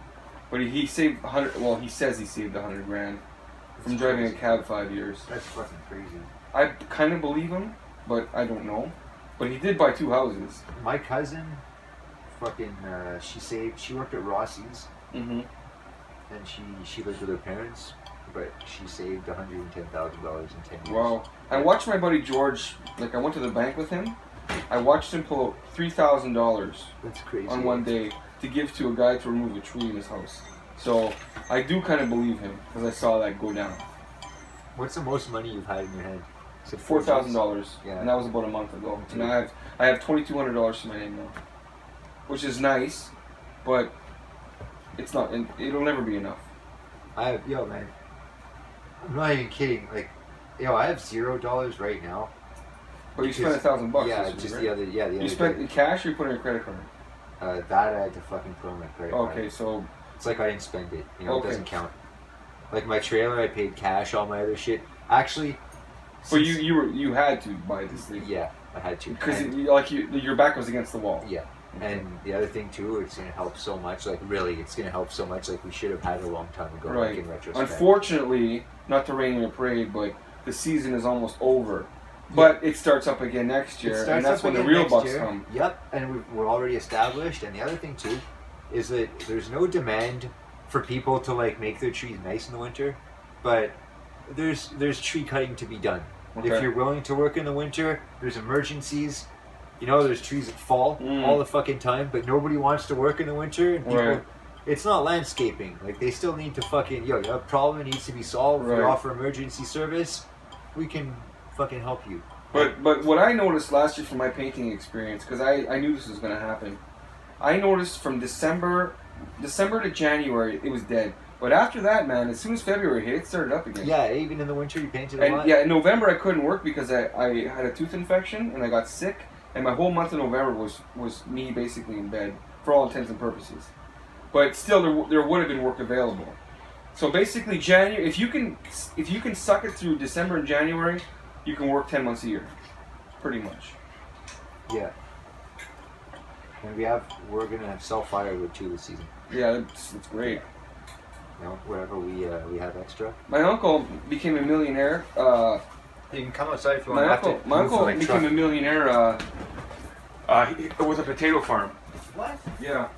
[SPEAKER 1] But he saved 100. Well, he says he saved 100 grand from
[SPEAKER 2] That's
[SPEAKER 1] driving a
[SPEAKER 2] crazy.
[SPEAKER 1] cab 5 years.
[SPEAKER 2] That's fucking crazy.
[SPEAKER 1] I kind of believe him, but I don't know. But he did buy 2 houses.
[SPEAKER 2] My cousin, fucking, she worked at Rossi's,
[SPEAKER 1] Mm-hmm.
[SPEAKER 2] and she lived with her parents, but she saved $110,000 in 10 years.
[SPEAKER 1] Wow. I watched my buddy George, like I went to the bank with him. I watched him pull out $3,000
[SPEAKER 2] That's crazy.
[SPEAKER 1] on one day to give to a guy to remove a tree in his house. So I do kind of believe him because I saw that go down.
[SPEAKER 2] What's the most money you've had in your hand? Is it
[SPEAKER 1] $4,000,
[SPEAKER 2] Yeah.
[SPEAKER 1] and that was about a month ago. And I have $2,200 to my name now, which is nice, but it's not. It'll never be enough.
[SPEAKER 2] Yo, man, I'm not even kidding. Like, yo, I have $0 right now.
[SPEAKER 1] But you
[SPEAKER 2] Because-
[SPEAKER 1] spent $1,000.
[SPEAKER 2] Yeah,
[SPEAKER 1] this week,
[SPEAKER 2] just
[SPEAKER 1] right?
[SPEAKER 2] the other
[SPEAKER 1] You
[SPEAKER 2] day.
[SPEAKER 1] spent in cash, or you put it in a credit card?
[SPEAKER 2] That I had to fucking put on my credit card.
[SPEAKER 1] Okay, so
[SPEAKER 2] It's like I didn't spend it. You know,
[SPEAKER 1] Okay.
[SPEAKER 2] it doesn't count. Like my trailer, I paid cash. All my other shit, actually.
[SPEAKER 1] but
[SPEAKER 2] since-
[SPEAKER 1] you had to buy this thing
[SPEAKER 2] Yeah, I had to.
[SPEAKER 1] because
[SPEAKER 2] And-
[SPEAKER 1] your back was against the wall.
[SPEAKER 2] yeah. And the other thing too, it's gonna help so much. Like really, it's gonna help so much. Like we should have had it a long time ago. Like
[SPEAKER 1] Right.
[SPEAKER 2] in retrospect.
[SPEAKER 1] Unfortunately, not to rain your parade, but the season is almost over. But it starts up again next
[SPEAKER 2] It
[SPEAKER 1] year,
[SPEAKER 2] starts
[SPEAKER 1] and that's
[SPEAKER 2] up
[SPEAKER 1] when the
[SPEAKER 2] again
[SPEAKER 1] real
[SPEAKER 2] next
[SPEAKER 1] bucks
[SPEAKER 2] year.
[SPEAKER 1] come.
[SPEAKER 2] Yep, and we're already established. And the other thing too is that there's no demand for people to like make their trees nice in the winter, but there's tree cutting to be done.
[SPEAKER 1] Okay.
[SPEAKER 2] If you're willing to work in the winter, there's emergencies. You know, there's trees that fall
[SPEAKER 1] Mm.
[SPEAKER 2] all the fucking time, but nobody wants to work in the winter. And people,
[SPEAKER 1] Right.
[SPEAKER 2] it's not landscaping. Like they still need to fucking you have a problem that needs to be solved. We
[SPEAKER 1] Right.
[SPEAKER 2] offer emergency service. We can fucking help you.
[SPEAKER 1] But what I noticed last year from my painting experience, because I knew this was going to happen, I noticed from December to January it was dead. But after that, man, as soon as February hit, it started up again.
[SPEAKER 2] Yeah, even in the winter you painted a lot?
[SPEAKER 1] And yeah, in November I couldn't work because I had a tooth infection and I got sick. And my whole month of November was me basically in bed, for all intents and purposes. But still, there would have been work available. So basically, January, if you can suck it through December and January, you can work 10 months a year, pretty much.
[SPEAKER 2] Yeah. And we're gonna sell firewood too this season.
[SPEAKER 1] Yeah, it's great.
[SPEAKER 2] You know, wherever we have extra.
[SPEAKER 1] My uncle became a millionaire.
[SPEAKER 2] You can come outside if you
[SPEAKER 1] my
[SPEAKER 2] want.
[SPEAKER 1] My uncle became a millionaire with a potato farm.
[SPEAKER 2] What?
[SPEAKER 1] Yeah.